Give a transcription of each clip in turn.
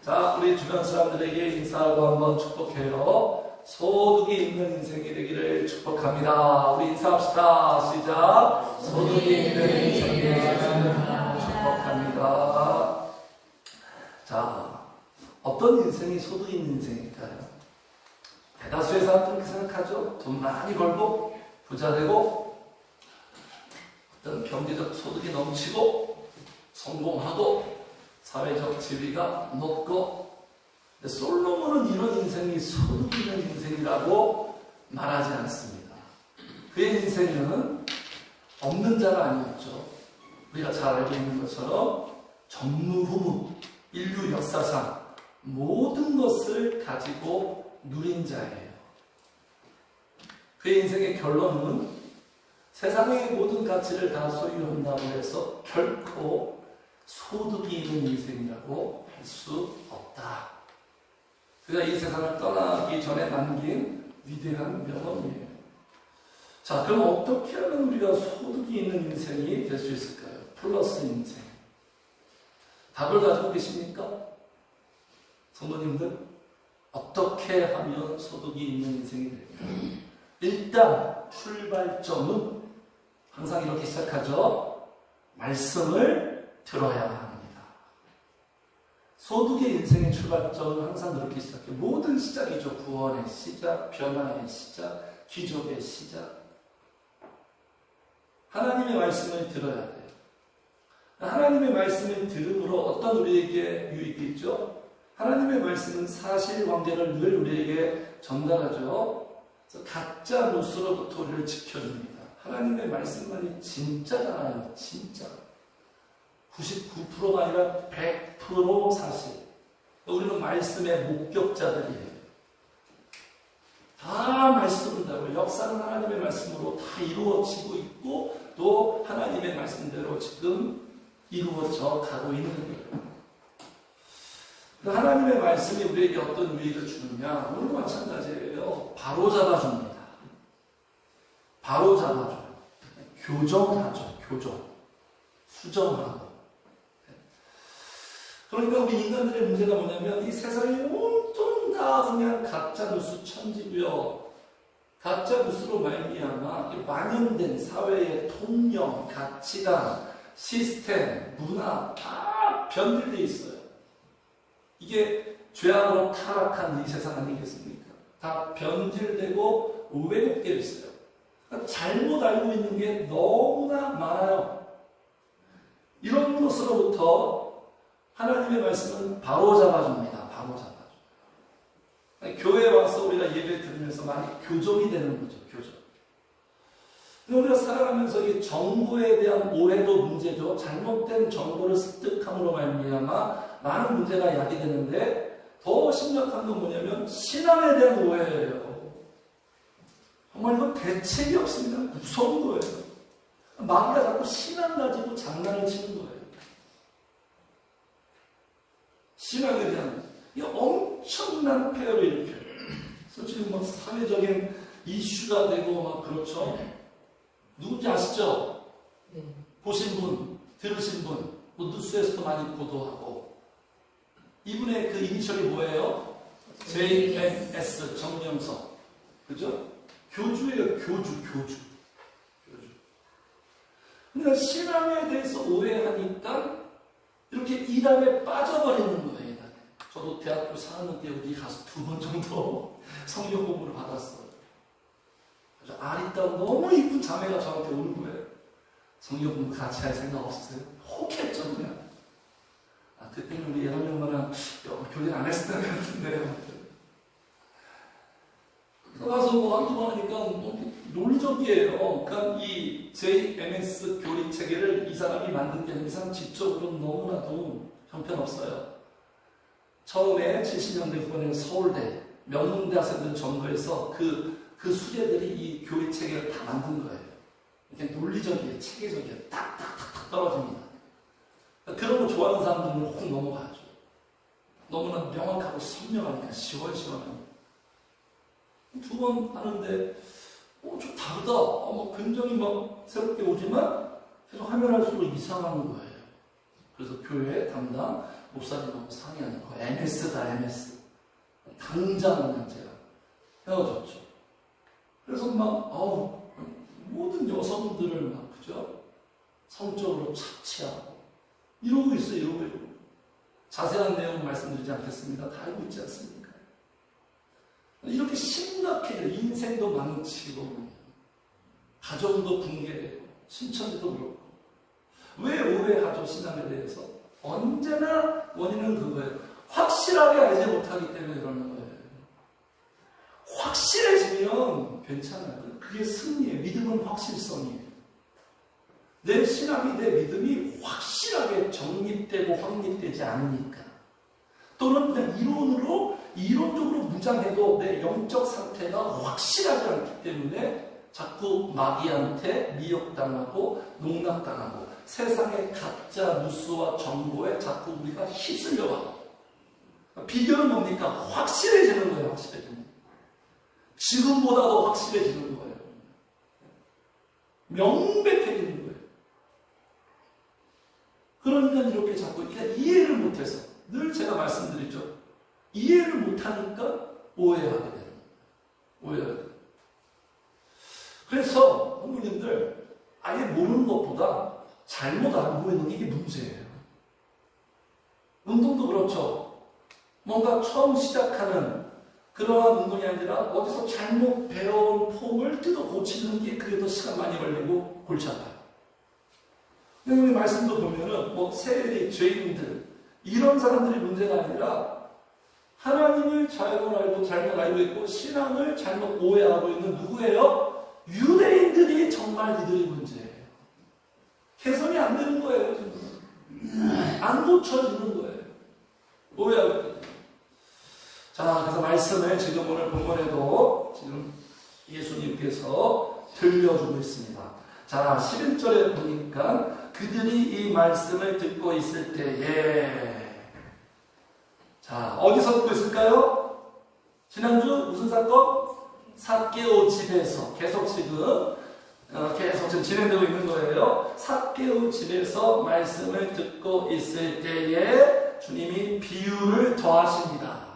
자, 우리 주변 사람들에게 인사하고 한번 축복해요. 소득이 있는 인생이 되기를 축복합니다. 우리 인사합시다. 시작. 소득이 있는 인생이 되기를 축복합니다. 자, 어떤 인생이 소득이 있는 인생일까요? 대다수의 사람들은 그렇게 생각하죠. 돈 많이 벌고 부자 되고 어떤 경제적 소득이 넘치고 성공하고 사회적 지위가 높고, 근데 솔로몬은 이런 인생이 소득 있는 인생이라고 말하지 않습니다. 그의 인생은 없는 자가 아니었죠. 우리가 잘 알고 있는 것처럼 전무후무, 인류 역사상 모든 것을 가지고 누린 자예요. 그의 인생의 결론은 세상의 모든 가치를 다 소유한다고 해서 결코 소득이 있는 인생이라고 할 수 없다. 그가 이 세상을 떠나기 전에 남긴 위대한 명언이에요. 자, 그럼 어떻게 하면 우리가 소득이 있는 인생이 될 수 있을까요? 플러스 인생. 답을 가지고 계십니까? 성도님들, 어떻게 하면 소득이 있는 인생이 될까요? 일단 출발점은 항상 이렇게 시작하죠. 말씀을 들어야 합니다. 소득의 인생의 출발점은 항상 그렇게 시작해요. 모든 시작이죠. 구원의 시작, 변화의 시작, 기적의 시작. 하나님의 말씀을 들어야 돼요. 하나님의 말씀을 들음으로 어떤 우리에게 유익이 있죠? 하나님의 말씀은 사실관계를 늘 우리에게 전달하죠. 그래서 가짜 뉴스로부터 우리를 지켜줍니다. 하나님의 말씀만이 진짜잖아요. 진짜. 99%가 아니라 100% 사실. 우리는 말씀의 목격자들이에요. 다 말씀대로, 역사는 하나님의 말씀으로 다 이루어지고 있고, 또 하나님의 말씀대로 지금 이루어져 가고 있는 거예요. 하나님의 말씀이 우리에게 어떤 유익을 주느냐? 오늘도 마찬가지예요. 바로 잡아줍니다. 바로 잡아줘요. 교정하죠. 교정. 수정하고. 그러니까 우리 인간들의 문제가 뭐냐면 이 세상이 온통 다 그냥 가짜 뉴스 천지고요. 가짜 뉴스로 말미암아 만연된 사회의 통념, 가치관, 시스템, 문화 다 변질되어 있어요. 이게 죄악으로 타락한 이 세상 아니겠습니까? 다 변질되고 왜곡되어 있어요. 그러니까 잘못 알고 있는 게 너무나 많아요. 이런 것으로부터 하나님의 말씀은 바로 잡아줍니다. 바로 잡아줘요. 교회에 와서 우리가 예배 드리면서 많이 교정이 되는 거죠. 교정. 근데 우리가 살아가면서 이 정보에 대한 오해도 문제죠. 잘못된 정보를 습득함으로 말미암아 많은 문제가 야기되는데, 더 심각한 건 뭐냐면 신앙에 대한 오해예요. 정말 이건 대책이 없습니다. 무서운 거예요. 마귀가 자꾸 신앙 가지고 장난을 치는 거예요. 신앙에 대한 이 엄청난 폐해를 일으켜요. 솔직히 뭐 사회적인 이슈가 되고 막 그렇죠. 누군지 아시죠? 네. 보신 분, 들으신 분, 뭐 뉴스에서도 많이 보도하고. 이분의 그 이니셜이 뭐예요? JMS 정명석. 그죠? 교주예요. 교주. 그러니까 신앙에 대해서 오해하니까 이렇게 이단에 빠져버리는 거예요. 이단에. 저도 대학교 4학년 때 여기 가서 2번 정도 성경 공부를 받았어요. 아주 아리따운 너무 이쁜 자매가 저한테 오는 거예요. 성경 공부 같이 할 생각 없었어요? 혹했죠, 그냥. 그때는 우리 예람 형과랑 교제 안 했을 때 같은데. 가서 뭐 한두 번 하니까 너무 논리적이에요. 그러니까 이 JMS 교리 체계를 이 사람이 만든 게 아니라 이 사람 지적으로 너무나도 형편없어요. 처음에 70년대 후반에 서울대, 명문대 학생들 전부해서 그 수재들이 이 교리 체계를 다 만든 거예요. 이렇게 논리적이에요. 체계적이에요. 딱딱딱딱 떨어집니다. 그런 거 좋아하는 사람들은 혹 넘어가죠. 너무나 명확하고 선명하니까 시원시원하니까. 2번 하는데 좀 다르다. 굉장히 막 새롭게 오지만 계속 하면 할수록 이상한 거예요. 그래서 교회 담당 목사님하고 상의하는 거. MS다, MS. 당장 그냥 제가 헤어졌죠. 그래서 막, 모든 여성들을 막, 그죠? 성적으로 착취하고. 이러고 있어요, 이러고. 자세한 내용은 말씀드리지 않겠습니다. 다 알고 있지 않습니까? 이렇게 심각해져. 인생도 망치고, 가정도 붕괴되고, 신천지도 그렇고. 왜 오해하죠, 신앙에 대해서? 언제나 원인은 그거예요. 확실하게 알지 못하기 때문에 그러는 거예요. 확실해지면 괜찮아요. 그게 승리예요. 믿음은 확실성이에요. 내 신앙이, 내 믿음이 확실하게 정립되고 확립되지 않으니까. 또는 그냥 이론적으로 무장해도 내 영적 상태가 확실하지 않기 때문에 자꾸 마귀한테 미혹당하고 농락당하고 세상의 가짜 뉴스와 정보에 자꾸 우리가 휩쓸려가고. 비결은 뭡니까? 확실해지는 거예요. 확실해지는 거예요. 지금보다 더 확실해지는 거예요. 명백해지는 거예요. 그러니까 이렇게 자꾸 이해를 못해서 늘 제가 말씀드리죠. 이해를 못하니까 오해하게 되는 거예요. 오해하게 돼요. 그래서 부모님들 아예 모르는 것보다 잘못 알고 있는 게 이게 문제예요. 운동도 그렇죠. 뭔가 처음 시작하는 그러한 운동이 아니라 어디서 잘못 배워온 폼을 뜯어 고치는 게 그래도 시간 많이 걸리고 골치 아파요. 근데 말씀도 보면은 세리, 죄인들 이런 사람들이 문제가 아니라 하나님을 잘못 알고 있고 신앙을 잘못 오해하고 있는 누구예요? 유대인들이 정말 이들이 문제예요. 개선이 안 되는 거예요, 지금. 안 고쳐지는 거예요. 오해하고 있거든요. 자, 그래서 말씀을 지금 오늘 본문에도 지금 예수님께서 들려주고 있습니다. 자, 11절에 보니까 그들이 이 말씀을 듣고 있을 때에 자, 어디서 듣고 있을까요? 지난주 무슨 사건? 삭개오 집에서 계속 지금 진행되고 있는 거예요. 삭개오 집에서 말씀을 듣고 있을 때에 주님이 비유를 더하십니다.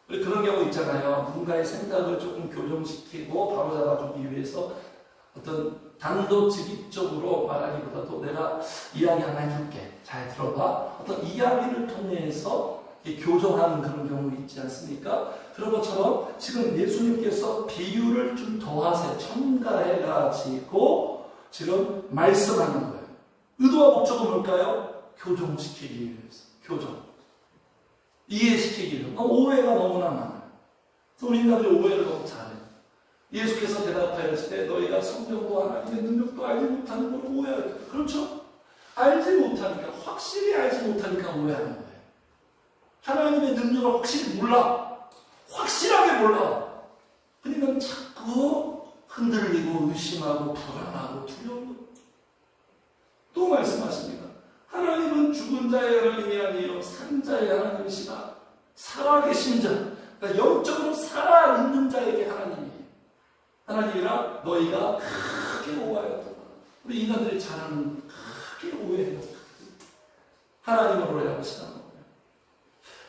그런 경우 있잖아요. 누군가의 생각을 조금 교정시키고 바로잡아주기 위해서 어떤 단도직입적으로 말하기보다도 내가 이야기 하나 해줄게. 잘 들어봐. 어떤 이야기를 통해서 교정하는 그런 경우 있지 않습니까? 그런 것처럼 지금 예수님께서 비유를 좀 더하세요. 첨가해가지고 지금 말씀하는 거예요. 의도와 목적은 뭘까요? 교정시키기 위해서. 교정. 이해시키기 위해서. 오해가 너무나 많아요. 우리 인간들이 오해를 너무 잘해요. 예수께서 대답하였을 때 너희가 성령도 하나님의 능력도 알지 못하는 걸 오해하겠다. 그렇죠? 알지 못하니까, 확실히 알지 못하니까 오해하는 거예요. 하나님의 능력을 확실히 몰라. 확실하게 몰라. 그러니까 자꾸 흔들리고 의심하고 불안하고 두려워. 또 말씀하십니다. 하나님은 죽은 자의 하나님이 아니요 산자의 하나님이시다. 살아계신 자, 그러니까 영적으로 살아있는 자에게 하나님이라 너희가 크게 오해하였다. 우리 인간들이 잘하는 크게 오해해요. 하나님을 오해하시다.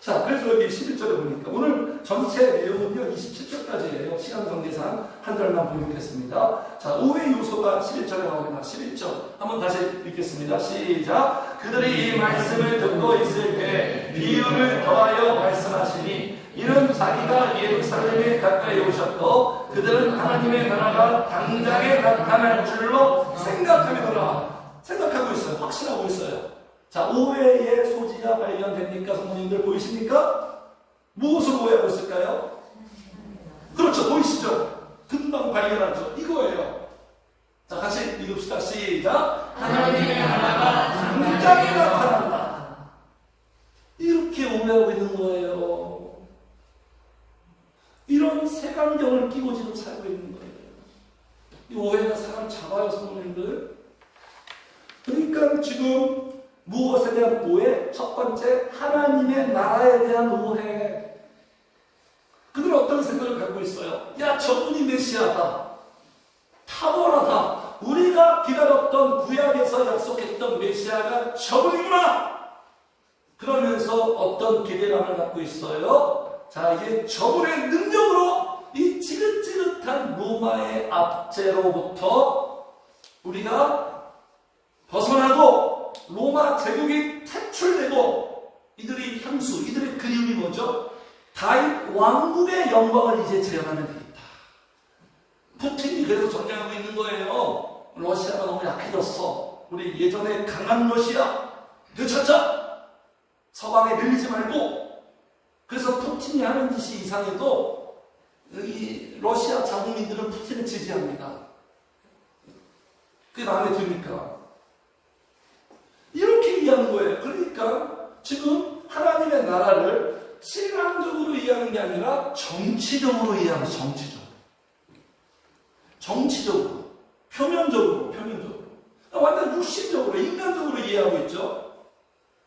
자, 그래서 여기 11절에 보니까 오늘 전체 내용은요 27절까지예요. 시간 관계상 한 절만 보겠습니다. 자, 오해 요소가 11절에 나옵니다. 11절 한번 다시 읽겠습니다. 시작. 그들이 이 말씀을 듣고 있을 때 비유를 더하여 말씀하시니 이는 자기가 예루살렘에 가까이 오셨고 그들은 하나님의 나라가 당장에 나타날 줄로 생각하고 있어요. 확신하고 있어요. 자, 오해의 소지가 발견됩니까? 성도님들 보이십니까? 무엇을 오해하고 있을까요? 그렇죠. 보이시죠? 금방 발견하죠. 이거예요. 자, 같이 읽읍시다. 시작. 하나님의 나라가 당장에 나타난다. 이렇게 오해하고 있는 거예요. 이런 색안경을 끼고 지금 살고 있는 거예요. 이 오해가 사람 잡아요, 성도님들. 그러니까 지금 무엇에 대한 오해? 첫 번째, 하나님의 나라에 대한 오해. 그들은 어떤 생각을 갖고 있어요? 야, 저분이 메시아다. 탁월하다. 우리가 기다렸던 구약에서 약속했던 메시아가 저분이구나. 그러면서 어떤 기대감을 갖고 있어요? 자, 이제 저분의 능력으로 이 지긋지긋한 로마의 압제로부터 우리가 벗어나고 로마 제국이 탈출되고 이들의 향수, 이들의 그리움이 뭐죠? 다윗 왕국의 영광을 이제 재현하면 되겠다. 푸틴이 그래서 전쟁하고 있는 거예요. 러시아가 너무 약해졌어. 우리 예전에 강한 러시아 되찾자. 서방에 밀리지 말고. 그래서 푸틴이 하는 짓이 이상해도 이 러시아 자국민들은 푸틴을 지지합니다. 그게 마음에 드니까. 이렇게 이해하는 거예요. 그러니까 지금 하나님의 나라를 신앙적으로 이해하는 게 아니라 정치적으로 이해하는 거예요. 정치적으로. 표면적으로. 완전 육신적으로, 인간적으로 이해하고 있죠.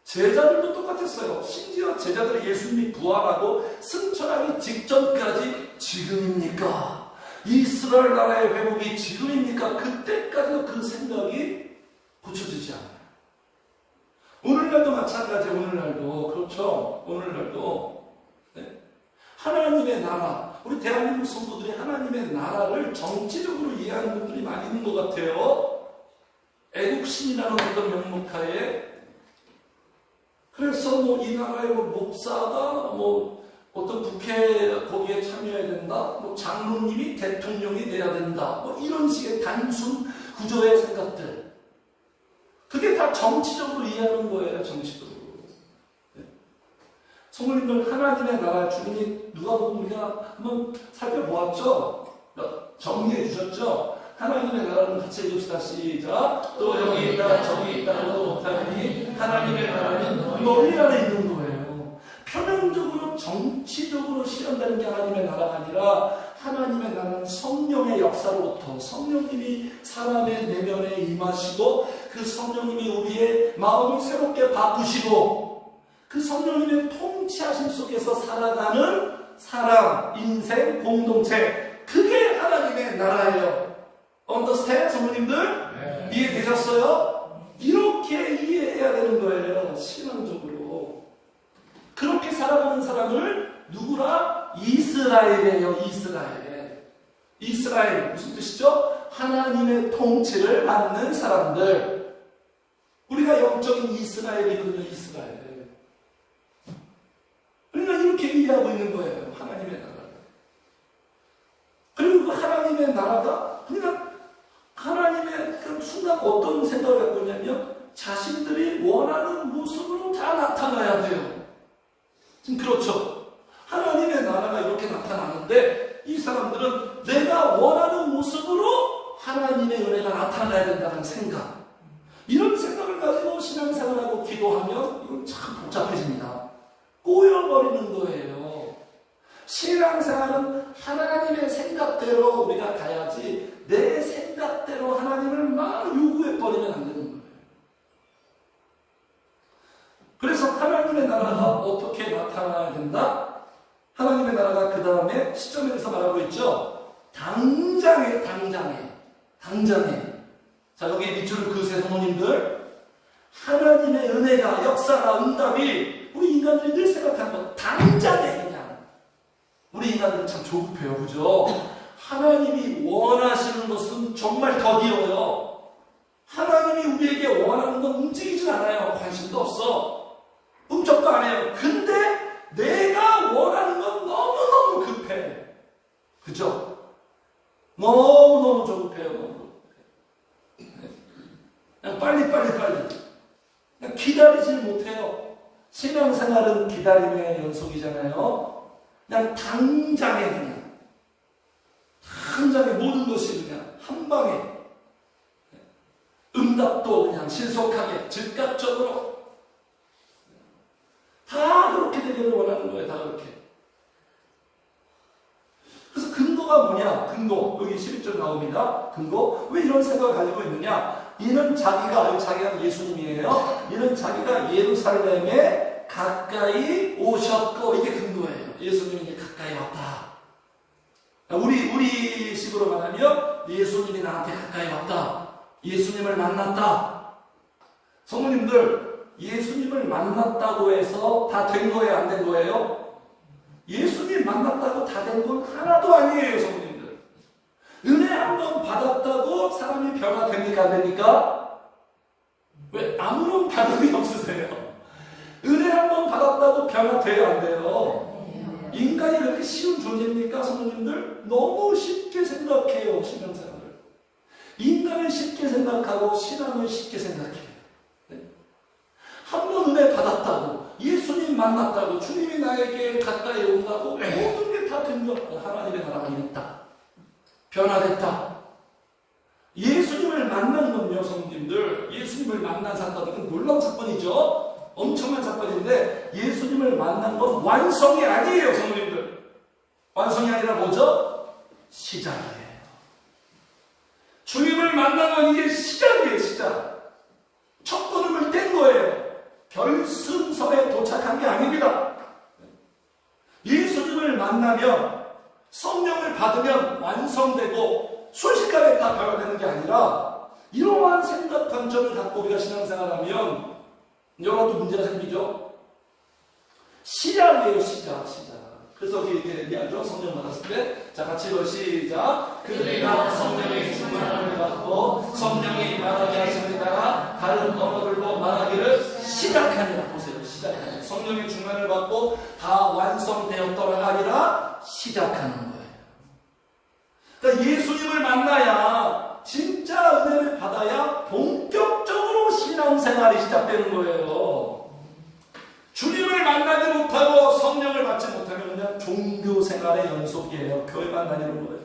제자들도 똑같았어요. 심지어 제자들이 예수님이 부활하고 승천하기 직전까지 지금입니까? 이스라엘 나라의 회복이 지금입니까? 그때까지도 그 생각이 고쳐지지 않아요. 오늘날도 마찬가지. 오늘날도 그렇죠. 오늘날도 네. 하나님의 나라, 우리 대한민국 성도들이 하나님의 나라를 정치적으로 이해하는 분들이 많이 있는 것 같아요. 애국심이라는 어떤 명목하에. 그래서 뭐 이 나라의 목사가 뭐 어떤 국회 거기에 참여해야 된다, 뭐 장로님이 대통령이 돼야 된다, 뭐 이런 식의 단순 구조의 생각들. 그게 다 정치적으로 이해하는 거예요. 정치적으로. 네. 성도님들, 하나님의 나라 주님이 누가복음 우리가 한번 살펴보았죠. 정리해 주셨죠. 하나님의 나라는 같이 읽읍시다. 시작. 또 여기 있다 저기 있다고도 못하니 하나님의 나라는 너희 안에 있는 거예요. 표면적으로 정치적으로 실현되는 게 하나님의 나라가 아니라 하나님의 나라는 성령의 역사로부터 성령님이 사람의 내면에 임하시고 그 성령님이 우리의 마음을 새롭게 바꾸시고 그 성령님의 통치하심 속에서 살아가는 사람, 인생, 공동체, 그게 하나님의 나라예요. Understand, 성도님들? 네. 이해되셨어요? 이렇게 이해해야 되는 거예요. 신앙적으로. 그렇게 살아가는 사람을 누구라? 이스라엘이에요. 이스라엘 무슨 뜻이죠? 하나님의 통치를 받는 사람들. 우리가 영적인 이스라엘이거든요. 이스라엘. 우리가 이렇게 이해하고 있는 거예요. 하나님의 나라. 그리고 그 하나님의 나라가 그냥 하나님의 그 순간 어떤 생각을 갖고 있냐면 자신들이 원하는 모습으로 다 나타나야 돼요. 지금 그렇죠. 하나님의 나라가 이렇게 나타나는데 이 사람들은 내가 원하는 모습으로 하나님의 은혜가 나타나야 된다는 생각. 이런 생각을 가지고 신앙생활하고 기도하면 이건 참 복잡해집니다. 꼬여버리는 거예요. 신앙생활은 하나님의 생각대로 우리가 가야지 내 생각대로 하나님을 막 요구해버리면 안 되는 거예요. 그래서 하나님의 나라가 어떻게 나타나야 된다? 하나님의 나라가 그 다음에 시점에서 말하고 있죠. 당장에. 자, 여기 밑줄 그으세요, 성도님들. 하나님의 은혜가, 역사가, 응답이 우리 인간들이 늘 생각하는 거 당장에 그냥. 우리 인간들은 참 조급해요. 그죠? 하나님이 원하시는 것은 정말 더디어요. 하나님이 우리에게 원하는 건 움직이진 않아요. 관심도 없어. 움쩍도 안 해요. 근데 내가 원하는 건 너무너무 급해. 그죠? 너무너무 조급해요. 그냥 빨리. 그냥 기다리질 못해요. 신앙생활은 기다림의 연속이잖아요. 그냥 당장에 모든 것이 그냥 한 방에 응답도 그냥 신속하게 즉각적으로 다 그렇게 되기를 원하는 거예요. 다 그렇게. 그래서 근거가 뭐냐? 근거. 여기 11절 나옵니다. 근거. 왜 이런 생각을 가지고 있느냐? 이는 자기가 예수님이에요. 이는 자기가 예루살렘에 가까이 오셨고, 이게 근거예요. 예수님이 이제 가까이 왔다. 우리 식으로 말하면 예수님이 나한테 가까이 왔다. 예수님을 만났다. 성도님들, 예수님을 만났다고 해서 다 된 거예요? 안 된 거예요? 예수님 만났다고 다 된 건 하나도 아니에요, 성도님들. 은혜 한 번 받았다고 사람이 변화됩니까? 안 됩니까? 왜 아무런 반응이 없으세요? 은혜 한 번 받았다고 변화돼요? 안 돼요? 인간이 그렇게 쉬운 존재입니까, 성도님들? 너무 쉽게 생각해요, 신앙생활을. 인간은 쉽게 생각하고 신앙은 쉽게 생각해요. 네? 한 번 은혜 받았다고, 예수님 만났다고, 주님이 나에게 가까이 온다고, 모든 게 다 된 거. 하나님의 나라가 이랬다. 변화됐다. 예수님을 만난 건요, 성도님들. 예수님을 만난 사건, 이건 놀라운 사건이죠. 엄청난 사건인데 예수님을 만난 건 완성이 아니에요, 성도님들. 완성이 아니라 뭐죠? 시작이에요. 주님을 만난 건 이게 시작이에요, 시작. 첫 걸음을 뗀 거예요. 결승선에 도착한 게 아닙니다. 예수님을 만나면, 성령을 받으면 완성되고 순식간에 다 변화되는 게 아니라, 이러한 생각 관점을 갖고 우리가 신앙생활하면 여러 가지 문제가 생기죠. 시작이에요, 시작. 그래서 이렇게 얘기하죠. 성령 받았을 때. 자, 같이 읽어 시작. 그들과 성령의 충만함을 받고 성령이 말하게 하심에 따라 다른 언어들로 말하기를 시작하니라. 보세요, 시작하니라. 성령의 충만을 받고 다 완성되었더라가 아니라 시작하는 거예요. 그러니까 예수님을 만나야, 진짜 은혜를 받아야 본격적으로 신앙생활이 시작되는 거예요. 주님을 만나지 못하고 성령을 받지 못하면 그냥 종교생활의 연속이에요. 교회만 다니는 거예요.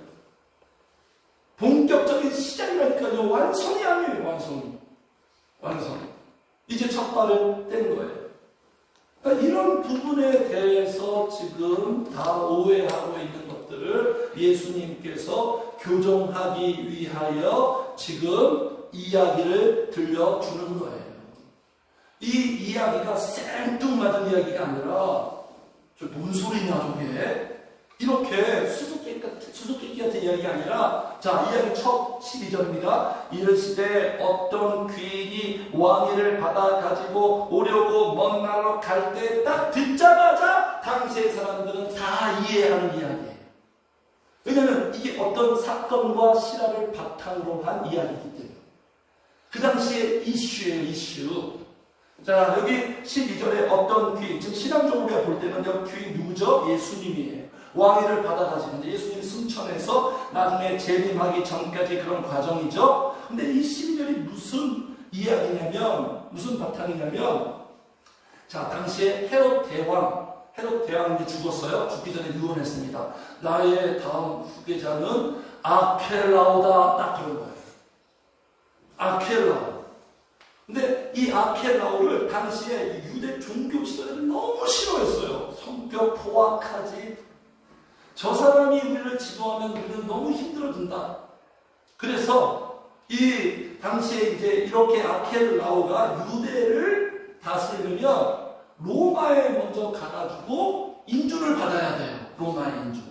본격적인 시작이라니까요. 완성이 아니에요. 완성. 이제 첫 발을 뗀 거예요. 그러니까 이런 부분에 대해서 지금 다 오해하고 있는 것들을 예수님께서 교정하기 위하여 지금 이야기를 들려주는 거예요. 이 이야기가 생뚱맞은 이야기가 아니라, 뭔 소리냐 저게, 이렇게 수수께끼 같은 이야기가 아니라, 자, 이야기 첫 12절입니다. 이르시되 어떤 귀인이 왕위를 받아 가지고 오려고 먼 나라로 갈 때 딱 듣자마자 당시의 사람들은 다 이해하는 이야기예요. 왜냐하면 이게 어떤 사건과 실화를 바탕으로 한 이야기이기 때문에. 그 당시의 이슈예요, 이슈. 자, 여기 12절에 어떤 귀인, 지금 신앙적으로 우리가 볼 때는 여기 귀인 누구죠? 예수님이에요. 왕위를 받아가지고 예수님이 승천해서 나중에 재림하기 전까지 그런 과정이죠. 근데 이 12절이 무슨 이야기냐면, 무슨 바탕이냐면, 자, 당시에 헤롯 대왕이 이제 죽었어요. 죽기 전에 유언했습니다. 나의 다음 후계자는 아켈라오다. 딱 그런 거예요. 아켈라오. 근데 이 아켈라오를 당시에 유대 종교 지도자들이 너무 싫어했어요. 성격 포악하지. 저 사람이 우리를 지도하면 우리는 너무 힘들어진다. 그래서 이 당시에 이제 이렇게 아켈라오가 유대를 다스리려면 로마에 먼저 가가지고 인준을 받아야 돼요. 로마의 인준.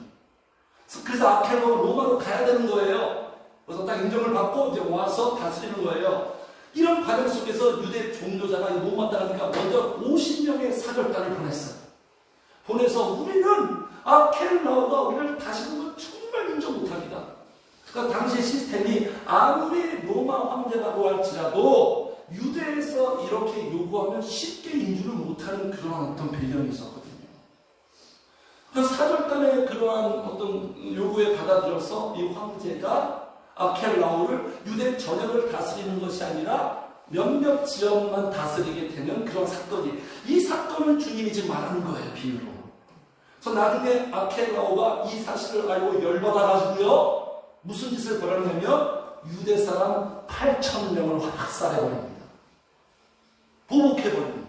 그래서 아켈라오가 로마로 가야 되는 거예요. 그래서 딱 인정을 받고 이제 와서 다스리는 거예요. 이런 과정 속에서 유대 종교자가 로마 따라가니까 먼저 50명의 사절단을 보내서 우리는 아켈라오가 우리를 다시는 건 정말 인정 못합니다. 그러니까 당시의 시스템이 아무리 로마 황제라고 할지라도 유대에서 이렇게 요구하면 쉽게 인준을 못하는 그런 어떤 배경이 있었거든요. 그래서 사절단의 그러한 어떤 요구에 받아들여서 이 황제가 아켈라오를 유대 전역을 다스리는 것이 아니라 몇몇 지역만 다스리게 되는 그런 사건이, 이 사건을 주님이 지금 말하는 거예요, 비유로. 그래서 나중에 아켈라오가 이 사실을 알고 열받아가지고요, 무슨 짓을 벌였냐면 유대 사람 8,000명을 학살해버립니다. 보복해버립니다.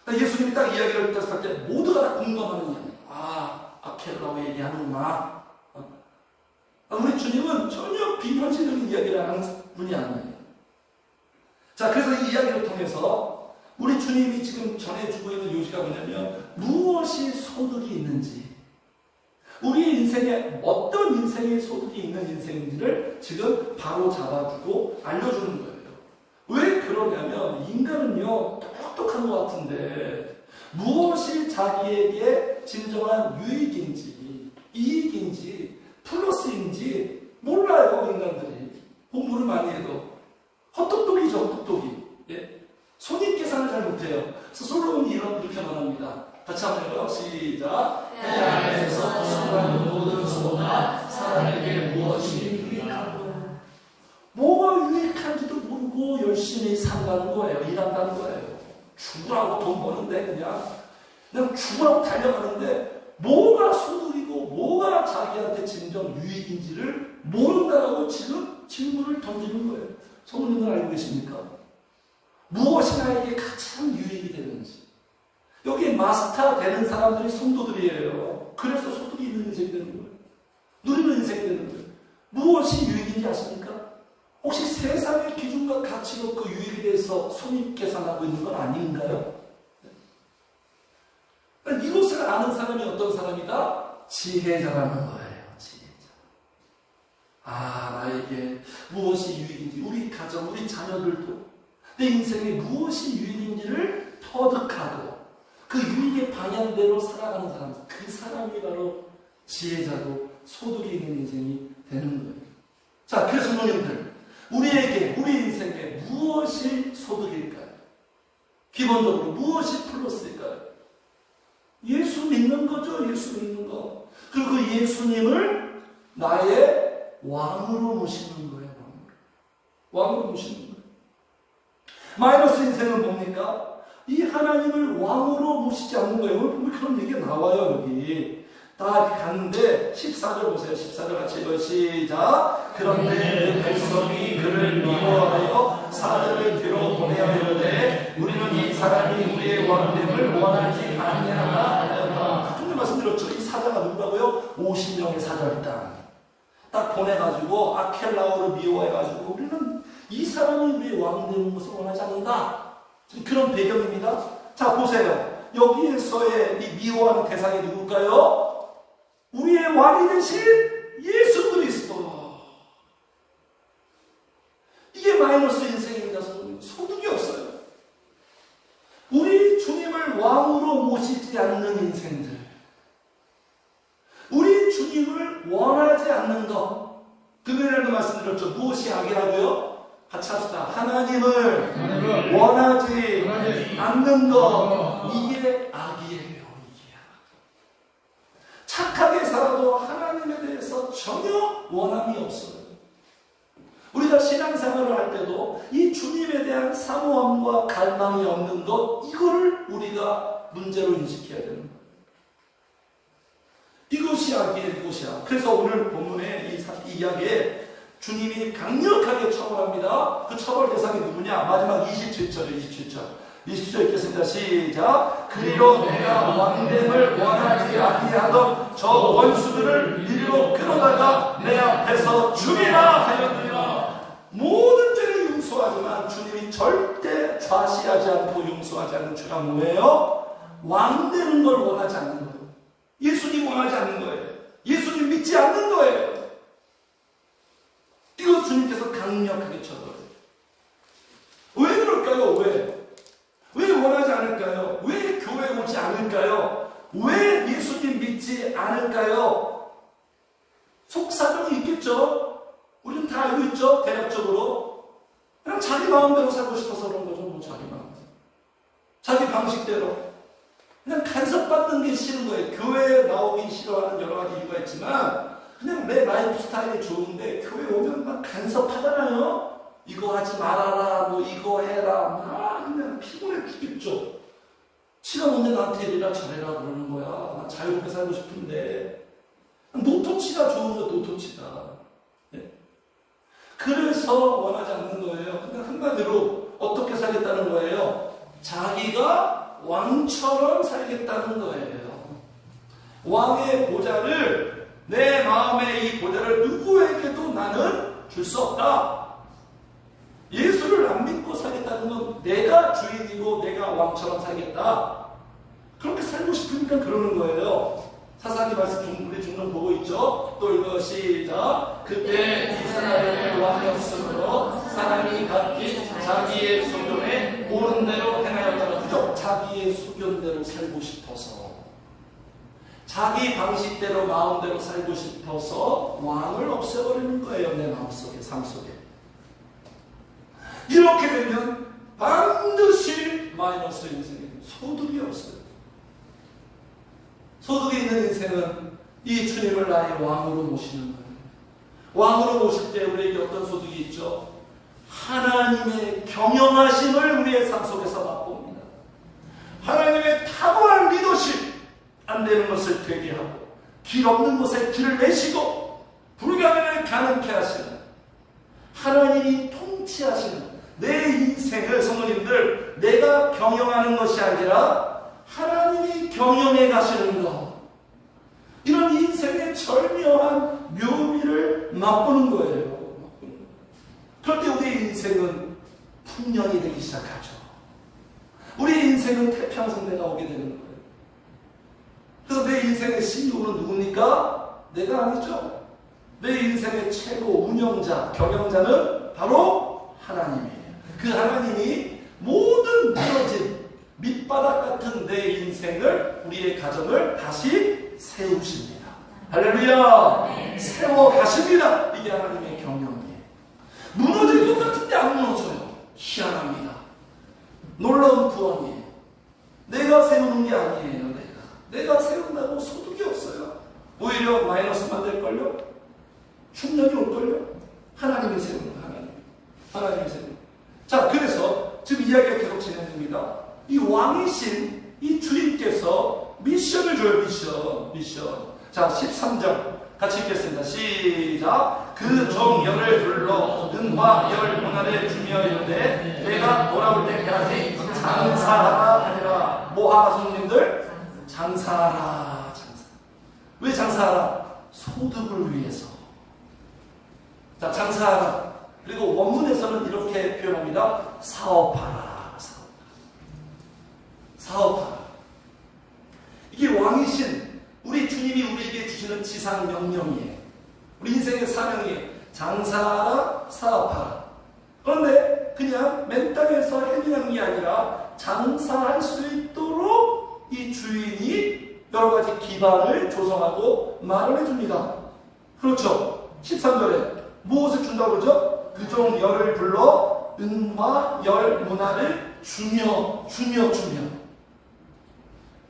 그러니까 예수님이 딱 이야기를 듣었을 때 모두가 다 공감하는 이야기. 아켈라오 얘기하는구나. 우리 주님은 전혀 비현실적인 이야기를 하는 분이 아니에요. 자, 그래서 이 이야기를 통해서 우리 주님이 지금 전해주고 있는 요지가 뭐냐면, 무엇이 소득이 있는지, 우리의 인생에 어떤 인생의 소득이 있는 인생인지를 지금 바로 잡아주고 알려주는 거예요. 왜 그러냐면, 인간은요, 똑똑한 것 같은데 무엇이 자기에게 진정한 유익인지 이익인지 플러스인지 몰라요. 인간들이 공부를 많이 해도 헛똑똑이죠. 헛똑똑이. 예? 손익계산을 잘 못해요. 그래서 솔로몬이 이렇게 말합니다. 같이 한번 해봐요. 시작. 해 안에서 수많은 모든 소가 사람에게 무엇이 유익한가? 뭐가 유익한지도 모르고 열심히 산다는 거예요. 일한다는 거예요. 죽으라고 돈 버는데 그냥 죽으라고 달려가는데 뭐가 소득이고 뭐가 자기한테 진정 유익인지를 모른다라고 지금 질문을 던지는 거예요. 성도님들 알고 계십니까? 무엇이 나에게 가장 유익이 되는지. 여기 마스터 되는 사람들이 성도들이에요. 그래서 소득이 있는 인생이 되는 거예요. 누리는 인생이 되는 거예요. 무엇이 유익인지 아십니까? 혹시 세상의 기준과 가치로 그 유익에 대해서 손익계산하고 있는 건 아닌가요? 이것을 아는 사람이 어떤 사람이다? 지혜자라는 거예요. 지혜자. 나에게 무엇이 유익인지, 우리 가정, 우리 자녀들도 내 인생에 무엇이 유익인지를 터득하고 그 유익의 방향대로 살아가는 사람, 그 사람이 바로 지혜자고 소득이 있는 인생이 되는 거예요. 자, 그래서 성도님들, 우리에게, 우리 인생에 무엇이 소득일까요? 기본적으로 무엇이 플러스일까요? 예수 믿는 거죠. 예수 믿는 거. 그리고 그 예수님을 나의 왕으로 모시는 거예요. 왕으로 모시는 거예요. 마이너스 인생은 뭡니까? 이 하나님을 왕으로 모시지 않는 거예요. 오늘 보면 그런 얘기가 나와요. 여기 다 이렇게 갔는데 14절 보세요. 14절 같이 읽어요. 시작. 그런데 그 백성이 그를 미워하여 사자를 뒤로 보내야 되는데 우리는 이 사람이 우리의 왕됨을 원하지 아니하다 하였다. 조금 말씀드렸죠. 이 사자가 누구라고요? 50명의 사자였다. 딱 보내가지고 아켈라오를 미워해가지고 우리는 이 사람이 우리의 왕되는 것을 원하지 않는다. 그런 배경입니다. 자, 보세요. 여기에서의 이 미워하는 대상이 누굴까요? 우리의 왕이 되신 예수 그리스도. 이게 마이너스 인생입니다. 소득이 없어요. 우리 주님을 왕으로 모시지 않는 인생들, 우리 주님을 원하지 않는 것. 금요일에도 말씀드렸죠. 무엇이 악이라고요? 같이 합시다. 하나님을 원하지 않는 것. 이게 악이에요. 착하게 살아도 하나님에 대해서 전혀 원함이 없어요. 우리가 신앙생활을 할 때도 이 주님에 대한 사모함과 갈망이 없는 것, 이거를 우리가 문제로 인식해야 되는 거예요. 이것이 악이에요. 이것이 악. 그래서 오늘 본문의 이 이야기에 주님이 강력하게 처벌합니다. 그 처벌 대상이 누구냐? 마지막 27절이에요. 27절 읽겠습니다. 시작. 그리로 내가 왕됨을 원하지 아니하던 저 원수들을 이리로 끌어다가 내 앞에서 죽이라 하였느니라. 모든 죄를 용서하지만 주님이 절대 좌시하지 않고 용서하지 않는 죄가 뭐예요? 왕되는 걸 원하지 않는 거예요. 예수님 원하지 않는 거예요. 예수님 믿지 않는 거예요. 이거 주님께서 강력하게 처벌해요. 왜 그럴까요? 왜 원하지 않을까요? 왜 교회에 오지 않을까요? 왜 예수님 믿지 않을까요? 속사정이 있겠죠? 우리는 다 알고 있죠? 대략적으로. 그냥 자기 마음대로 살고 싶어서 그런 거죠. 뭐 자기 마음대로. 자기 방식대로. 그냥 간섭받는 게 싫은 거예요. 교회에 나오기 싫어하는 여러 가지 이유가 있지만 그냥 내 라이프 스타일이 좋은데 교회 오면 막 간섭하잖아요. 이거 하지 말아라, 뭐 이거 해라, 막 그냥 피곤해 죽겠죠. 지가 언제 나한테 이래라 저래라 그러는 거야. 난 자유롭게 살고 싶은데. 노토치가 좋은 거 노토치다. 네? 그래서 원하지 않는 거예요. 그냥 한마디로 어떻게 살겠다는 거예요? 자기가 왕처럼 살겠다는 거예요. 왕의 보좌를, 내 마음의 이 보좌를 누구에게도 나는 줄 수 없다. 예수를 안 믿고 살겠다는 건 내가 주인이고 내가 왕처럼 살겠다. 그렇게 살고 싶으니까 그러는 거예요. 사사기 말씀 우리 중론 보고 있죠? 또 읽어 시작. 그때 이스라엘의 왕이 없으므로 사람이 각기 자기의 소견에 옳은 대로 행하였다가 그저 자기의 소견대로 살고 싶어서, 자기 방식대로 마음대로 살고 싶어서 왕을 없애버리는 거예요. 내 마음속에, 삶 속에. 이렇게 되면 반드시 마이너스 인생에 소득이 없어요. 소득이 있는 인생은 이 주님을 나의 왕으로 모시는 거예요. 왕으로 모실 때 우리에게 어떤 소득이 있죠? 하나님의 경영하심을 우리의 삶 속에서 맛봅니다. 하나님의 탁월한 리더십, 안 되는 것을 되게 하고 길 없는 곳에 길을 내시고 불가능을 가능케 하시는 하나님이 통치하시는 내 인생을, 성도님들, 내가 경영하는 것이 아니라 하나님이 경영해 가시는 것, 이런 인생의 절묘한 묘미를 맛보는 거예요. 그럴 때 우리의 인생은 풍년이 되기 시작하죠. 우리의 인생은 태평성대가 오게 되는 거예요. 그래서 내 인생의 CEO는 누굽니까? 내가 아니죠. 내 인생의 최고 운영자, 경영자는 바로 하나님이에요. 그 하나님이 모든 무너진 밑바닥 같은 내 인생을, 우리의 가정을 다시 세우십니다. 할렐루야! 네. 세워 가십니다. 이게 하나님의 경영이에요. 무너질 것 같은데 안 무너져요. 희한합니다. 놀라운 구원이에요. 내가 세우는 게 아니에요. 내가 세운다고 소득이 없어요. 오히려 마이너스만 될걸요? 흉년이 올걸요? 하나님이 세우는 거예요. 하나님이 세우는 거예요. 자, 그래서 지금 이야기가 계속 진행됩니다. 이 왕이신 이 주님께서 미션을 줘요. 미션. 자, 13절 같이 읽겠습니다. 시작. 그 종 열을 불러 은화 열 문화를 주며 이르되 내가 돌아올 때까지 장사하라 하니라. 뭐하라, 성도님들? 장사하라. 왜 장사하라? 소득을 위해서. 자, 장사하라. 그리고 원문에서는 이렇게 표현합니다. 사업하라. 사업하라. 이게 왕이신 우리 주님이 우리에게 주시는 지상 명령이에요. 우리 인생의 사명이에요. 장사하라, 사업하라. 그런데 그냥 맨 땅에서 해명하는 게 아니라 장사할 수 있도록 이 주인이 여러 가지 기반을 조성하고 마련해 줍니다. 그렇죠. 13절에 무엇을 준다고 그러죠? 그 종 열을 불러 은화 열 문화를 주며.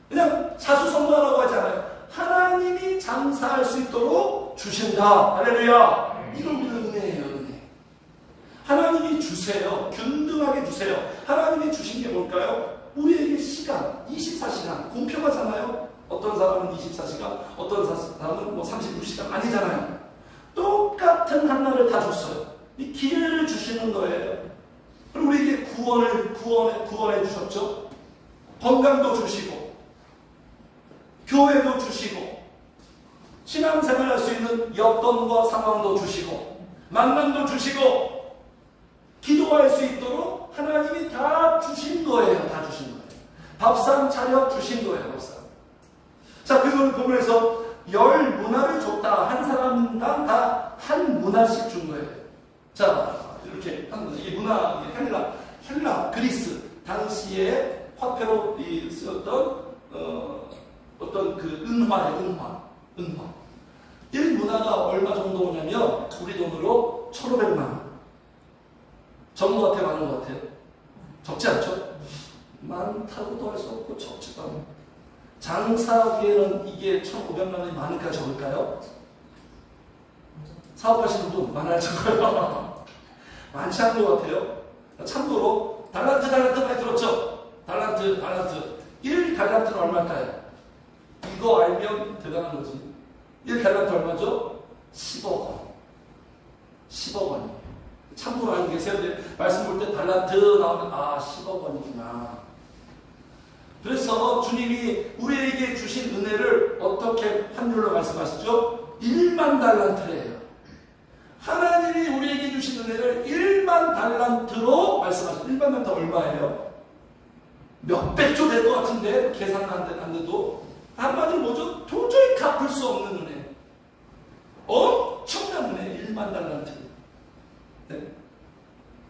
그냥 사수성가라고 하지 않아요. 하나님이 장사할 수 있도록 주신다. 할렐루야. 이걸 우리는 은혜예요. 은혜. 하나님이 주세요. 균등하게 주세요. 하나님이 주신 게 뭘까요? 우리에게 시간, 24시간 공평하잖아요. 어떤 사람은 24시간, 어떤 사람은 뭐 36시간 아니잖아요. 똑같은 하나를 다 줬어요. 이 기회를 주시는 거예요. 그리고 우리에게 구원해 주셨죠. 건강도 주시고, 교회도 주시고, 신앙생활 할 수 있는 여건과 상황도 주시고, 만남도 주시고, 기도할 수 있도록 하나님이 다 주신 거예요. 다 주신 거예요. 밥상 차려 주신 거예요. 밥상. 자, 그래서 오늘 본문에서 열 문화를 줬다. 한 사람당 다 한 문화씩 준 거예요. 자, 이렇게 이 문화, 헬라, 그리스 당시에 화폐로 쓰였던 어떤 그 은화. 이 문화가 얼마 정도냐면 우리 돈으로 1,500만 원. 적은 것 같아요, 많은 것 같아요? 적지 않죠? 많다고도 할 수 없고 적지도 않고. 장사하기에는 이게 1,500만 원이 많을까 적을까요? 사업하시는 분 많아야 적어요. 많지 않은 것 같아요. 참고로 달란트 많이 들었죠? 달란트 1달란트는 얼마일까요? 이거 알면 대단한 거지. 1달란트 얼마죠? 10억 원. 10억 원이에요. 참고로 알고 계세요? 말씀 볼 때 달란트 나오면 10억 원이구나. 그래서 주님이 우리에게 주신 은혜를 어떻게 환율로 말씀하시죠? 1만 달란트래요. 하나님이 우리에게 주신 은혜를 1만 달란트로 말씀하시죠. 1만 달란트 얼마예요? 몇백조 될 것 같은데 계산 안 돼도 한마디로 뭐죠? 도저히 갚을 수 없는 은혜. 엄청난 은혜. 1만 달란트. 네.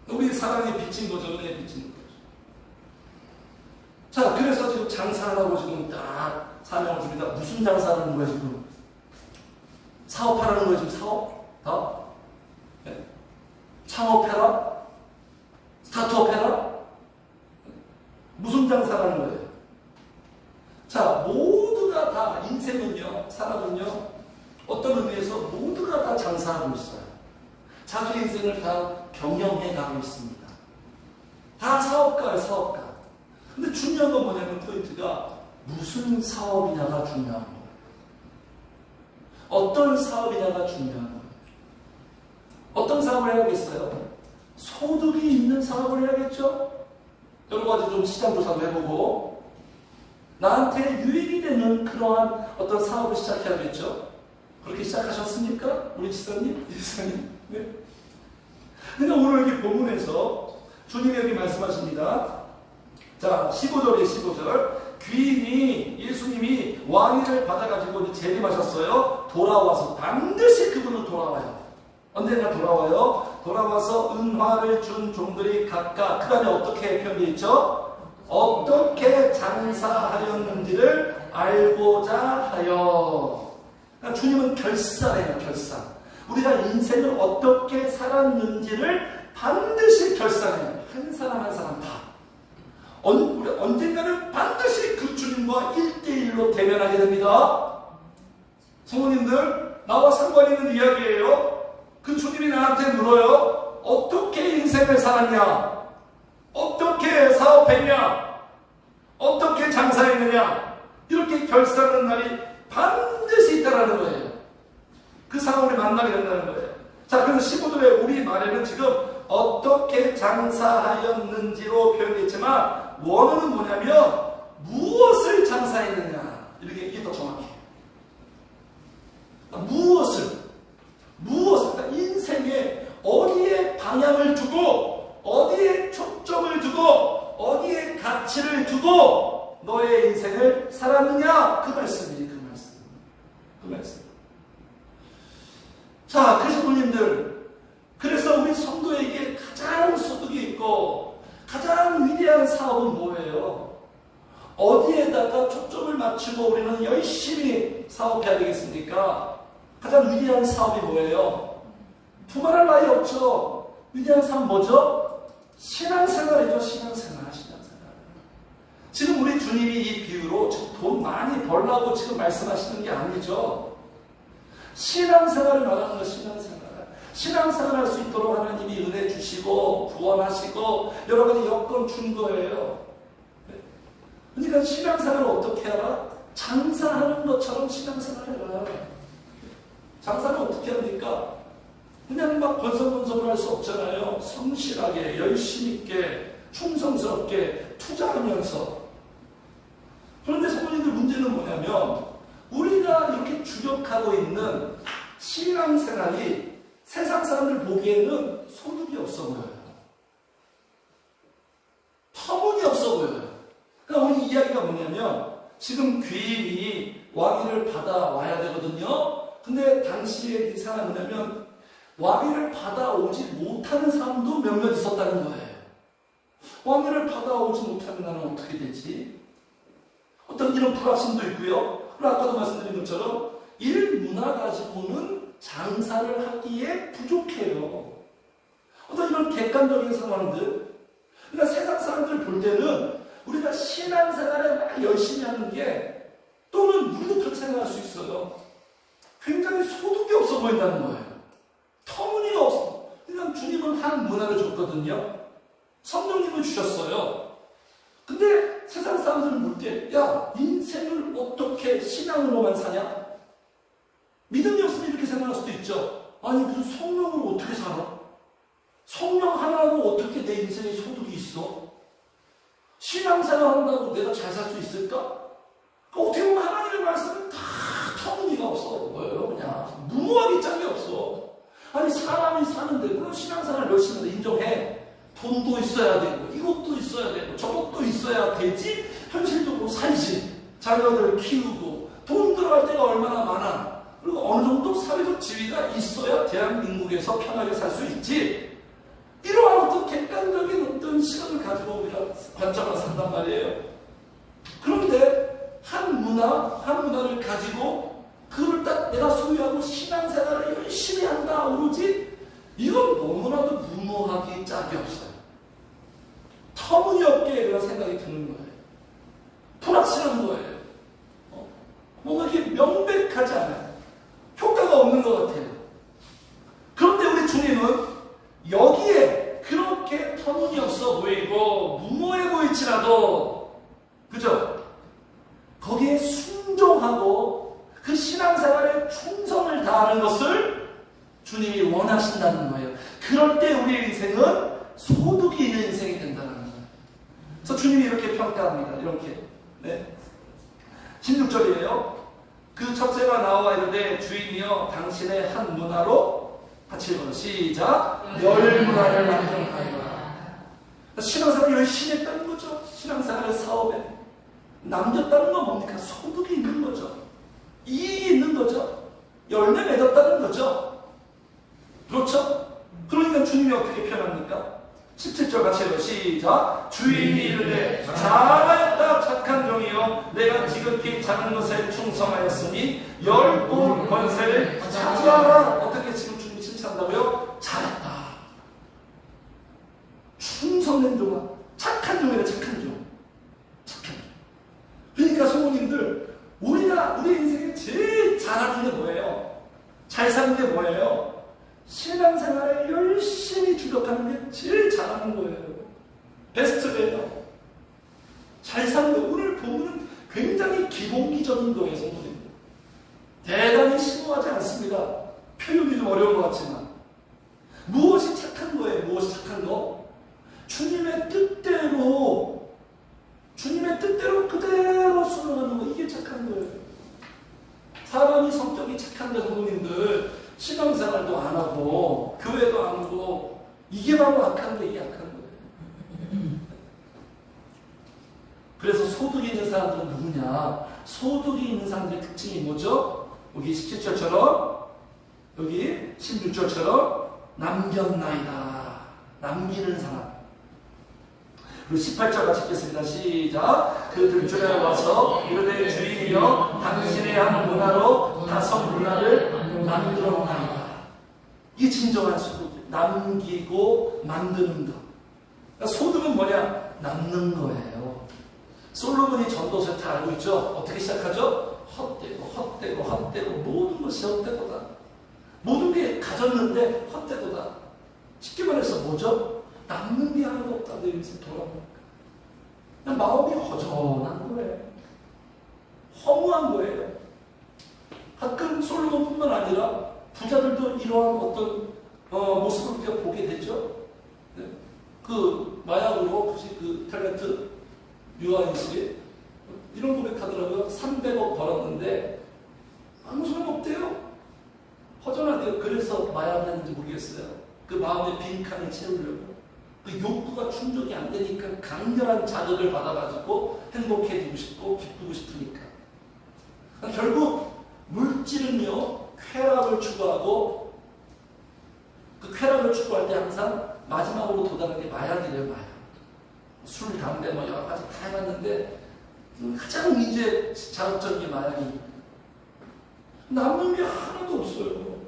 우리 사랑에 비친 거죠. 은혜에 비친 거죠. 자, 그래서 지금 장사하라고 지금 딱 사명을 줍니다. 무슨 장사하는 거야, 지금? 사업하라는 거야, 지금 사업? 다? 네? 창업해라? 스타트업해라? 무슨 장사라는 거예요? 자, 모두가 다 인생은요, 사람은요, 어떤 의미에서 모두가 다 장사하고 있어요. 자기 인생을 다 경영해 가고 있습니다. 다 사업가예요, 사업가. 근데 중요한 건 뭐냐면 포인트가 무슨 사업이냐가 중요한 거예요. 어떤 사업이냐가 중요한 거예요. 어떤 사업을 해야겠어요? 소득이 있는 사업을 해야겠죠? 여러 가지 좀 시장 조사도 해보고 나한테 유익이 되는 그러한 어떤 사업을 시작해야겠죠? 그렇게 시작하셨습니까? 우리 지사님? 지사님? 네. 그러니까 오늘 이렇게 본문에서 주님이 여기 말씀하십니다. 자, 15절에 15절. 귀인이 예수님이 왕위를 받아가지고 이제 재림하셨어요. 돌아와서 반드시 그분은 돌아와요. 언젠가 돌아와요. 돌아와서 은화를 준 종들이 각각 그 다음에 어떻게 표현되어 있죠? 어떻게 장사하였는지를 알고자 하여. 그러니까 주님은 결산해요. 결산. 우리가 인생을 어떻게 살았는지를 반드시 결산해요. 한 사람 한 사람 다. 언젠가는 반드시 그 주님과 1대1로 대면하게 됩니다. 성도님들, 나와 상관 있는 이야기예요. 그 주님이 나한테 물어요. 어떻게 인생을 살았냐? 어떻게 사업했냐? 어떻게 장사했느냐? 이렇게 결산하는 날이 반드시 있다는 거예요. 그 상황을 만나게 된다는 거예요. 자, 그래서 15절에 우리 말에는 지금 어떻게 장사하였는지로 표현했지만 원어는 뭐냐면 무엇을 장사했느냐, 이게 더 정확해요. 무엇을 그러니까 인생에 어디에 방향을 두고 어디에 초점을 두고 어디에 가치를 두고 너의 인생을 살았느냐, 그 말씀이에요. 그 말씀. 자, 그래서 부모님들, 그래서 우리 성도에게 가장 소득이 있고 가장 위대한 사업은 뭐예요? 어디에다가 초점을 맞추고 우리는 열심히 사업해야 되겠습니까? 가장 위대한 사업이 뭐예요? 두말할 나위 없죠. 위대한 사업 뭐죠? 신앙생활이죠. 신앙생활. 지금 우리 주님이 이 비유로 돈 많이 벌라고 지금 말씀하시는 게 아니죠. 신앙생활을 말하는 거. 신앙생활 할 수 있도록 하나님이 은혜 주시고 구원하시고 여러 가지 여건 준 거예요. 그러니까 신앙생활을 어떻게 하라? 장사하는 것처럼 신앙생활을 해라. 장사는 어떻게 합니까? 그냥 막 번성번성을 할 수 없잖아요. 성실하게, 열심 있게, 충성스럽게 투자하면서. 그런데 성도님들, 문제는 뭐냐면 우리가 이렇게 주력하고 있는 신앙생활이 세상 사람들 보기에는 소득이 없어 보여요. 터무니없어 보여요. 그러니까 우리 이야기가 뭐냐면 지금 귀인이 왕위를 받아와야 되거든요. 근데 당시에 이 상황이 뭐냐면 왕위를 받아오지 못하는 사람도 몇몇 있었다는 거예요. 왕위를 받아오지 못하면 나는 어떻게 되지? 어떤 이런 불확신도 있고요. 그리고 아까도 말씀드린 것처럼 일 문화 가지고는 장사를 하기에 부족해요. 어떤 이런 객관적인 상황들. 그러니까 세상 사람들 볼 때는 우리가 신앙생활에 막 열심히 하는 게, 또는 우리도 그렇게 생각할 수 있어요. 굉장히 소득이 없어 보인다는 거예요. 터무니가 없어. 그러니까 주님은 한 문화를 줬거든요. 성령님을 주셨어요. 근데 세상 사람들은 볼 때, 야, 인생을 어떻게 신앙으로만 사냐? 믿음이 없으면 이렇게 생각할 수도 있죠. 아니, 무슨 성령으로 어떻게 살아? 성령 하나로 어떻게 내 인생에 소득이 있어? 신앙생활 한다고 내가 잘 살 수 있을까? 어떻게 보면 하나님의 말씀은 다 터무니가 없어 보여요. 그냥 무모하기 짝이 없어. 아니, 사람이 사는데, 물론 신앙생활 열심히 하는데 인정해. 돈도 있어야 되고 이것도 있어야 되고 저것도 있어야 되지 현실적으로 살지. 자녀들 키우고 돈 들어갈 때가 얼마나 많아. 그리고 어느 정도 사회적 지위가 있어야 대한민국에서 편하게 살 수 있지. 이러한 어떤 객관적인 어떤 시각을 가지고 우리가 관점을 산단 말이에요. 그런데 한 문화를 가지고 그걸 딱 내가 소유하고 신앙생활을 열심히 한다 오로지 이건 너무나도 무모하기 짝이 없어요. 터무니없게 그런 생각이 드는 거예요. 불확실한 거예요. 뭔가 이게 명백하지 않아요. 효과가 없는 것 같아요. 그런데 우리 주님은 여기에 그렇게 터무니없어 보이고 무모해 보일지라도 그죠? 거기에 순종하고 그 신앙생활에 충성을 다하는 것을 주님이 원하신다는 거예요. 그럴 때 우리의 인생은 소득이 있는 인생이 된다는 거예요. 그래서 주님이 이렇게 평가합니다. 이렇게. 네. 16절이에요. 그 첫째가 나와 이르되 주인이여 당신의 한 문화로 같이 읽어요. 시작. 열 문화를 남겨하리라. 신앙생활을 열심히 했다는 거죠. 신앙생활의 사업에 남겼다는 건 뭡니까? 소득이 있는 거죠. 이익이 있는 거죠. 열매 맺었다는 거죠. 그렇죠? 그러니까 주님이 어떻게 표현합니까? 17절 같이 해요. 시작. 주인이 이르되 잘하였다 착한 종이여 내가 지극히 작은 것에 충성하였으니 열국 권세를 차지하라. 어떻게 지금 주님이 칭찬한다고요? 잘했다. 충성된 종아. 착한 종이래. 착한 종. 착한 종. 그러니까 성도님들 우리 인생에 제일 잘하는 게 뭐예요? 잘 사는 게 뭐예요? 신앙생활에 열심히 주력하는 게 제일 잘하는 거예요. 베스트예요. 잘 사는 거. 오늘 보면 굉장히 기본기적인 거예요, 성도님들. 대단히 심오하지 않습니다. 표현이 좀 어려운 것 같지만. 무엇이 착한 거예요? 무엇이 착한 거? 주님의 뜻대로 그대로 순응하는 거. 이게 착한 거예요. 사람이 성격이 착한데 성도님들 신앙생활도 안 하고 교회도 안 하고 이게 바로 악한 거, 이게 악한 거예요. 그래서 소득이 있는 사람들은 누구냐? 소득이 있는 사람들의 특징이 뭐죠? 여기 17절처럼 여기 16절처럼 남겼나이다. 남기는 사람. 그리고 18절 같이 읽겠습니다. 시작. 그 들줄에 와서 이르되 주인이여 당신의 한 문화로 다섯 문화를 만들어나이다. 이게 진정한 소득. 남기고 만드는 것. 그러니까 소득은 뭐냐? 남는 거예요. 솔로몬이 전도서에 다 알고 있죠? 어떻게 시작하죠? 헛되고 모든 것이 헛되고다. 모든 게 가졌는데 헛되고다. 쉽게 말해서 뭐죠? 남는 게 하나도 없다. 내 인생 돌아보니까. 그냥 마음이 허전한 거예요. 허무한 거예요. 가끔 솔로몬뿐만 아니라 부자들도 이러한 어떤 모습을 우리가 보게 되죠. 네. 그 마약으로 혹시 그 탤런트 유아인 씨 이런 고백하더라고요. 300억 벌었는데 아무 소용 없대요. 허전하대요. 그래서 마약을 했는지 모르겠어요. 그 마음의 빈칸을 채우려고. 그 욕구가 충족이 안 되니까 강렬한 자극을 받아가지고 행복해지고 싶고 기쁘고 싶으니까. 그러니까 결국 물질은요 쾌락을 추구하고 그 쾌락을 추구할 때 항상 마지막으로 도달하는 게 마약이래요. 마약. 술, 담배 뭐 여러 가지 다 해봤는데 가장 이제 자극적인 게 마약이 남는 게 하나도 없어요.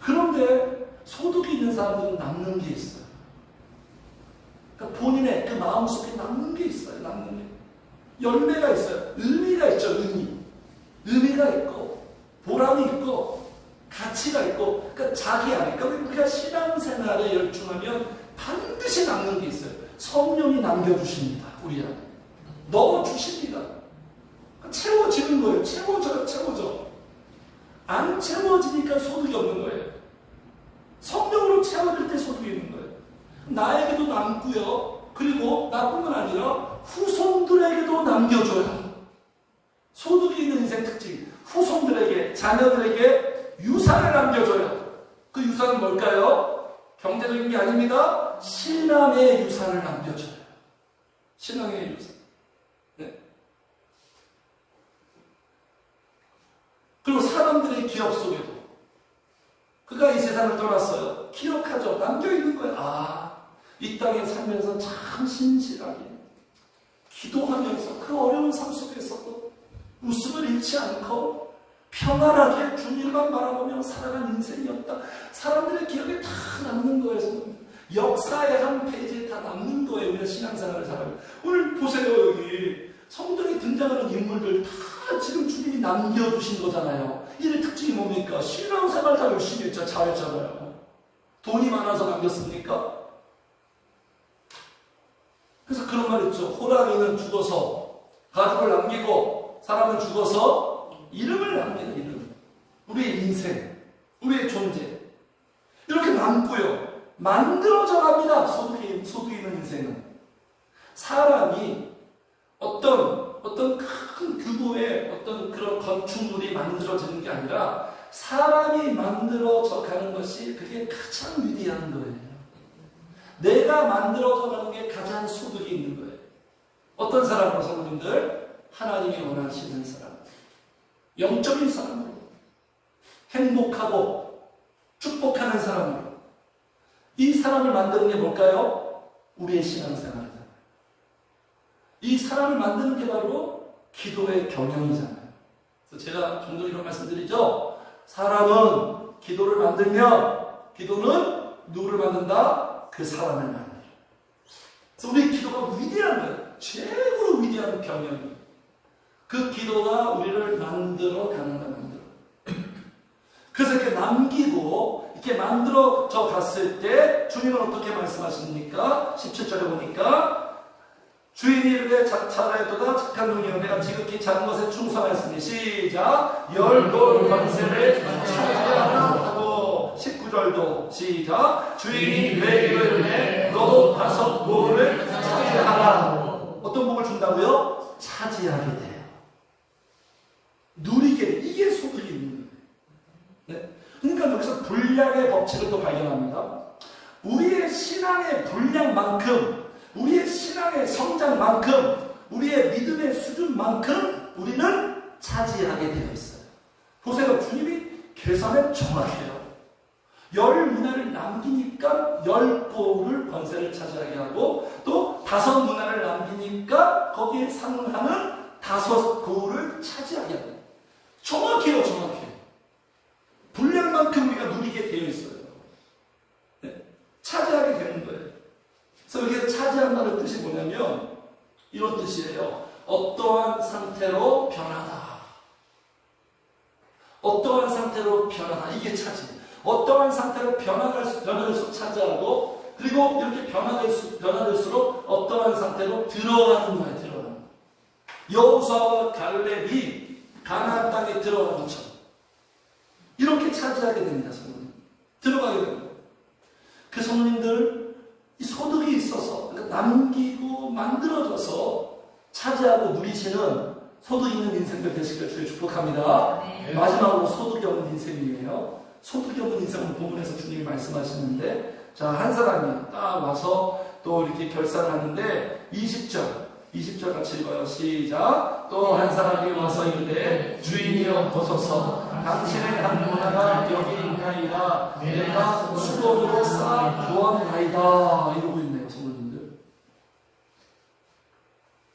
그런데 소득이 있는 사람들은 남는 게 있어요. 그러니까 본인의 그 마음속에 남는 게 있어요. 남는 게. 열매가 있어요. 의미가 있죠. 의미가 있고 보람이 있고 가치가 있고 그러니까 자기 안에 그러니까 우리가 신앙생활에 열중하면 반드시 남는 게 있어요. 성령이 남겨주십니다. 우리 안에. 넣어주십니다. 그러니까 채워지는 거예요. 채워져. 안 채워지니까 소득이 없는 거예요. 성령으로 채워질 때 소득이 있는 거예요. 나에게도 남고요. 그리고 나뿐만 아니라 후손들에게도 남겨줘요. 소득이 있는 인생 특징. 후손들에게, 자녀들에게 유산을 남겨줘요. 그 유산은 뭘까요? 경제적인 게 아닙니다. 신앙의 유산을 남겨줘요. 신앙의 유산. 네. 그리고 사람들의 기억 속에도 그가 이 세상을 떠났어요. 기억하죠. 남겨있는 거예요. 이 땅에 살면서 참 신실하게 기도하면서 그 어려운 삶 속에서도 웃음을 잃지 않고 평안하게 주님만 바라보며 살아간 인생이었다. 사람들의 기억에 다 남는 거예요. 역사의 한 페이지에 다 남는 거예요. 우리가 신앙생활을 살아요. 오늘 보세요. 여기 성경에 등장하는 인물들 다 지금 주님이 남겨두신 거잖아요. 이의 특징이 뭡니까? 신앙생활 다 열심히 했죠. 잘했잖아요. 돈이 많아서 남겼습니까? 그래서 그런 말 있죠. 호랑이는 죽어서 가족을 남기고 사람은 죽어서 이름을 남기는 이름. 우리의 인생, 우리의 존재 이렇게 남고요. 만들어져 갑니다. 소득이 있는 인생은. 사람이 어떤 큰 규모의 어떤 그런 건축물이 만들어지는 게 아니라 사람이 만들어져 가는 것이 그게 가장 위대한 거예요. 내가 만들어져 가는 게 가장 소득이 있는 거예요. 어떤 사람으로 성도님들? 하나님이 원하시는 사람. 영적인 사람으로. 행복하고 축복하는 사람으로. 이 사람을 만드는 게 뭘까요? 우리의 신앙생활이잖아요. 이 사람을 만드는 게 바로 기도의 경영이잖아요. 그래서 제가 종종 이런 말씀드리죠. 사람은 기도를 만들면 기도는 누구를 만든다? 그 사람을 만들어. 그래서 우리 기도가 위대한 거예요. 최고로 위대한 경영이에요. 그 기도가 우리를 만들어 가는 거예요. 그래서 이렇게 남기고 이렇게 만들어져 갔을 때 주님은 어떻게 말씀하십니까? 17절에 보니까 주인이 이르되 잘하였도다 착한 종이여 내가 지극히 작은 것에 충성하였으니 시작 10돌 권세를 차지하라 하고 19절도 시작 주인이 그에게 이르되 너도 5돌을 차지하라. 어떤 복을 준다고요? 차지하게 돼요. 누리게 돼. 이게 소득이 있는 거예요. 네. 그러니까 여기서 분량의 법칙을 또 발견합니다. 우리의 신앙의 분량만큼 우리의 신앙의 성장만큼 우리의 믿음의 수준만큼 우리는 차지하게 되어 있어요. 보세요. 주님이 계산에 정확해요. 10문화를 남기니까 10돌을 권세를 차지하게 하고 또 5문화를 남기니까 거기에 상응하는 5돌을 차지하게 합니다. 정확해요. 정확해요. 분량만큼 우리가 누리게 되어 있어요. 네. 차지하게 되는 거예요. 그래서 여기서 차지한다는 뜻이 뭐냐면 이런 뜻이에요. 어떠한 상태로 변하다. 어떠한 상태로 변하다. 이게 차지. 어떠한 상태로 변화될수록 차지하고 그리고 이렇게 변화될수록 어떠한 상태로 들어가는 거예요. 들어가는 거예요. 여호수아와 갈렙이 가나안 땅에 들어가는 것처럼 이렇게 차지하게 됩니다. 성도님. 들어가게 됩니다. 그 성도님들 이 소득이 있어서 그러니까 남기고 만들어져서 차지하고 누리시는 소득 있는 인생들 되시길 주의 축복합니다. 네. 마지막으로 소득이 없는 인생이에요. 소득이 없는 인생은 본문에서 주님이 말씀하시는데 자, 한 사람이 딱 와서 또 이렇게 결산하는데 20절 같이 읽어요. 시작. 또 한 사람이 와서 이르되 주인이여 보소서 당신의 한 문화가 여기 있나이다. 내가 수건으로 쌓아 두었나이다. 이러고 있네요. 성도님들.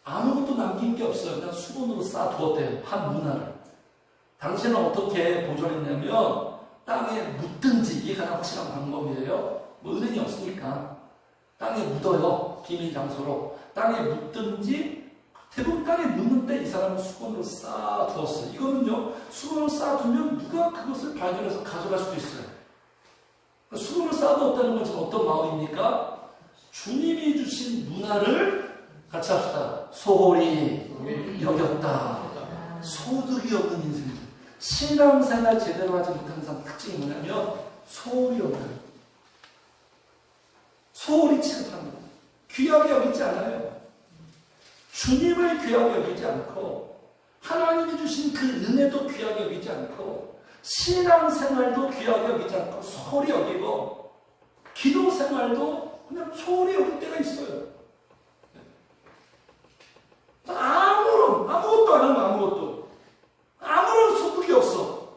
아무것도 남긴 게 없어요. 그냥 수건으로 쌓아 두었대요. 한 문화를. 당신은 어떻게 보존했냐면 땅에 묻든지 이게 가장 확실한 방법이에요. 뭐 은행이 없으니까 땅에 묻어요. 기밀 장소로. 땅에 묻든지 대부분 땅에 묻는데 이 사람은 수건으로 쌓아두었어요. 이거는요, 수건으로 쌓아두면 누가 그것을 발견해서 가져갈 수도 있어요. 수건으로 쌓아두었다는 건 지금 어떤 마음입니까? 주님이 주신 문화를 같이 합시다. 소홀히 여겼다. 소득이 없는 인생. 신앙생활 제대로 하지 못하는 사람 특징이 뭐냐면 소홀히 여겨요. 소홀히 취급합니다. 귀하게 여기지 않아요. 주님을 귀하게 여기지 않고 하나님이 주신 그 은혜도 귀하게 여기지 않고 신앙생활도 귀하게 여기지 않고 소홀히 여기고 기도생활도 그냥 소홀히 여길 때가 있어요. 아무것도 안 하면 아무런 소득이 없어.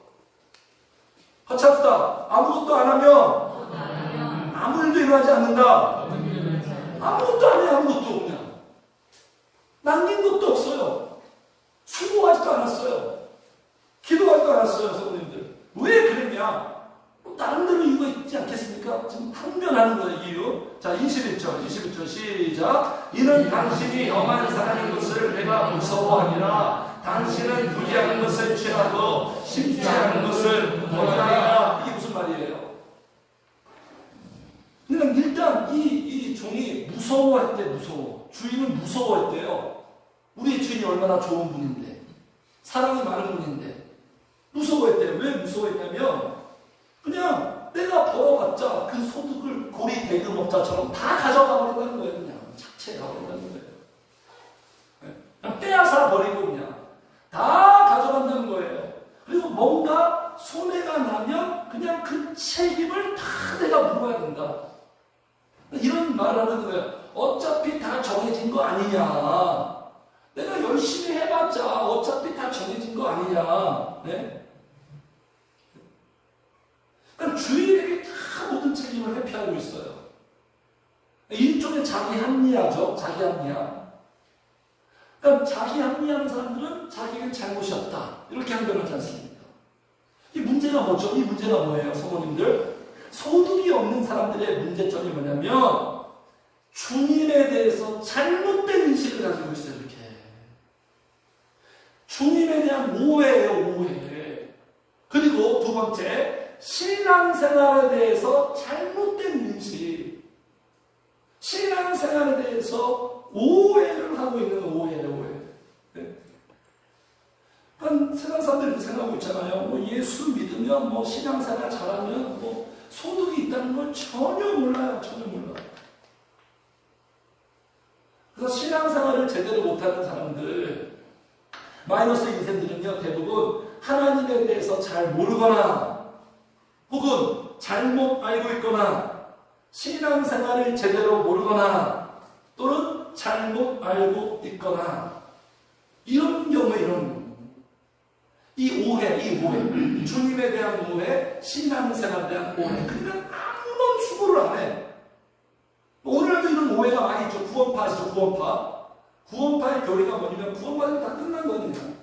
같이 합시다. 아무것도 안 하면 아무 일도 일어나지 않는다. 아무것도 안 해. 아무것도 그냥 남긴 기도하지도 않았어요. 기도하지도 않았어요, 성도님들. 왜 그랬냐? 나름대로 이유가 있지 않겠습니까? 지금 항변하는 거예요, 이유. 자, 21절 시작. 이는 당신이 엄한 사람인 것을 내가 무서워하니라. 당신은 부지하는 것을 취하고 쉽지 않은 것을 원하니라. 이게 무슨 말이에요? 그러니까 일단 이 종이 무서워했대, 무서워. 주인은 무서워했대요. 우리 주인이 얼마나 좋은 분인데, 사랑이 많은 분인데, 무서워했대요. 왜 무서워했냐면, 그냥 내가 벌어봤자 그 소득을 고리 대금업자처럼 다 가져가 버린다는 거예요. 그냥 착취해 가버린다는 거예요. 그냥 빼앗아 버리고 그냥 다 가져간다는 거예요. 그리고 뭔가 손해가 나면 그냥 그 책임을 다 내가 물어야 된다. 이런 말하는 거예요. 어차피 다 정해진 거 아니냐. 내가 열심히 해봤자 어차피 다 정해진 거 아니냐. 네? 그러니까 주인에게 다 모든 책임을 회피하고 있어요. 일종의 자기 합리화죠. 자기 합리화. 그러니까 자기 합리화하는 사람들은 자기에게 잘못이 없다. 이렇게 항변하지 않습니까? 이 문제가 뭐죠? 이 문제가 뭐예요, 성도님들? 소득이 없는 사람들의 문제점이 뭐냐면 주님에 대해서 잘못된 인식을 가지고 있어요. 이렇게. 주님에 대한 오해예요. 오해. 그리고 두 번째, 신앙생활에 대해서 잘못된 인식, 신앙생활에 대해서 오해를 하고 있는 오해예요, 오해. 네? 그러니까 세상 사람들이 생각하고 있잖아요. 뭐 예수 믿으면, 뭐 신앙생활 잘하면, 뭐 소득이 있다는 걸 전혀 몰라요, 전혀 몰라요. 그래서 신앙생활을 제대로 못하는 사람들, 마이너스 인생들은요, 대부분 하나님에 대해서 잘 모르거나, 혹은 잘못 알고 있거나 신앙생활을 제대로 모르거나 또는 잘못 알고 있거나 이런 경우에 이 오해 주님에 대한 오해, 신앙생활에 대한 오해, 그러니까 아무런 수고를 안 해. 오늘도 이런 오해가 많이 있죠. 구원파 아시죠? 구원파의 교리가 뭐냐면 구원받으면 다 끝난 거니까.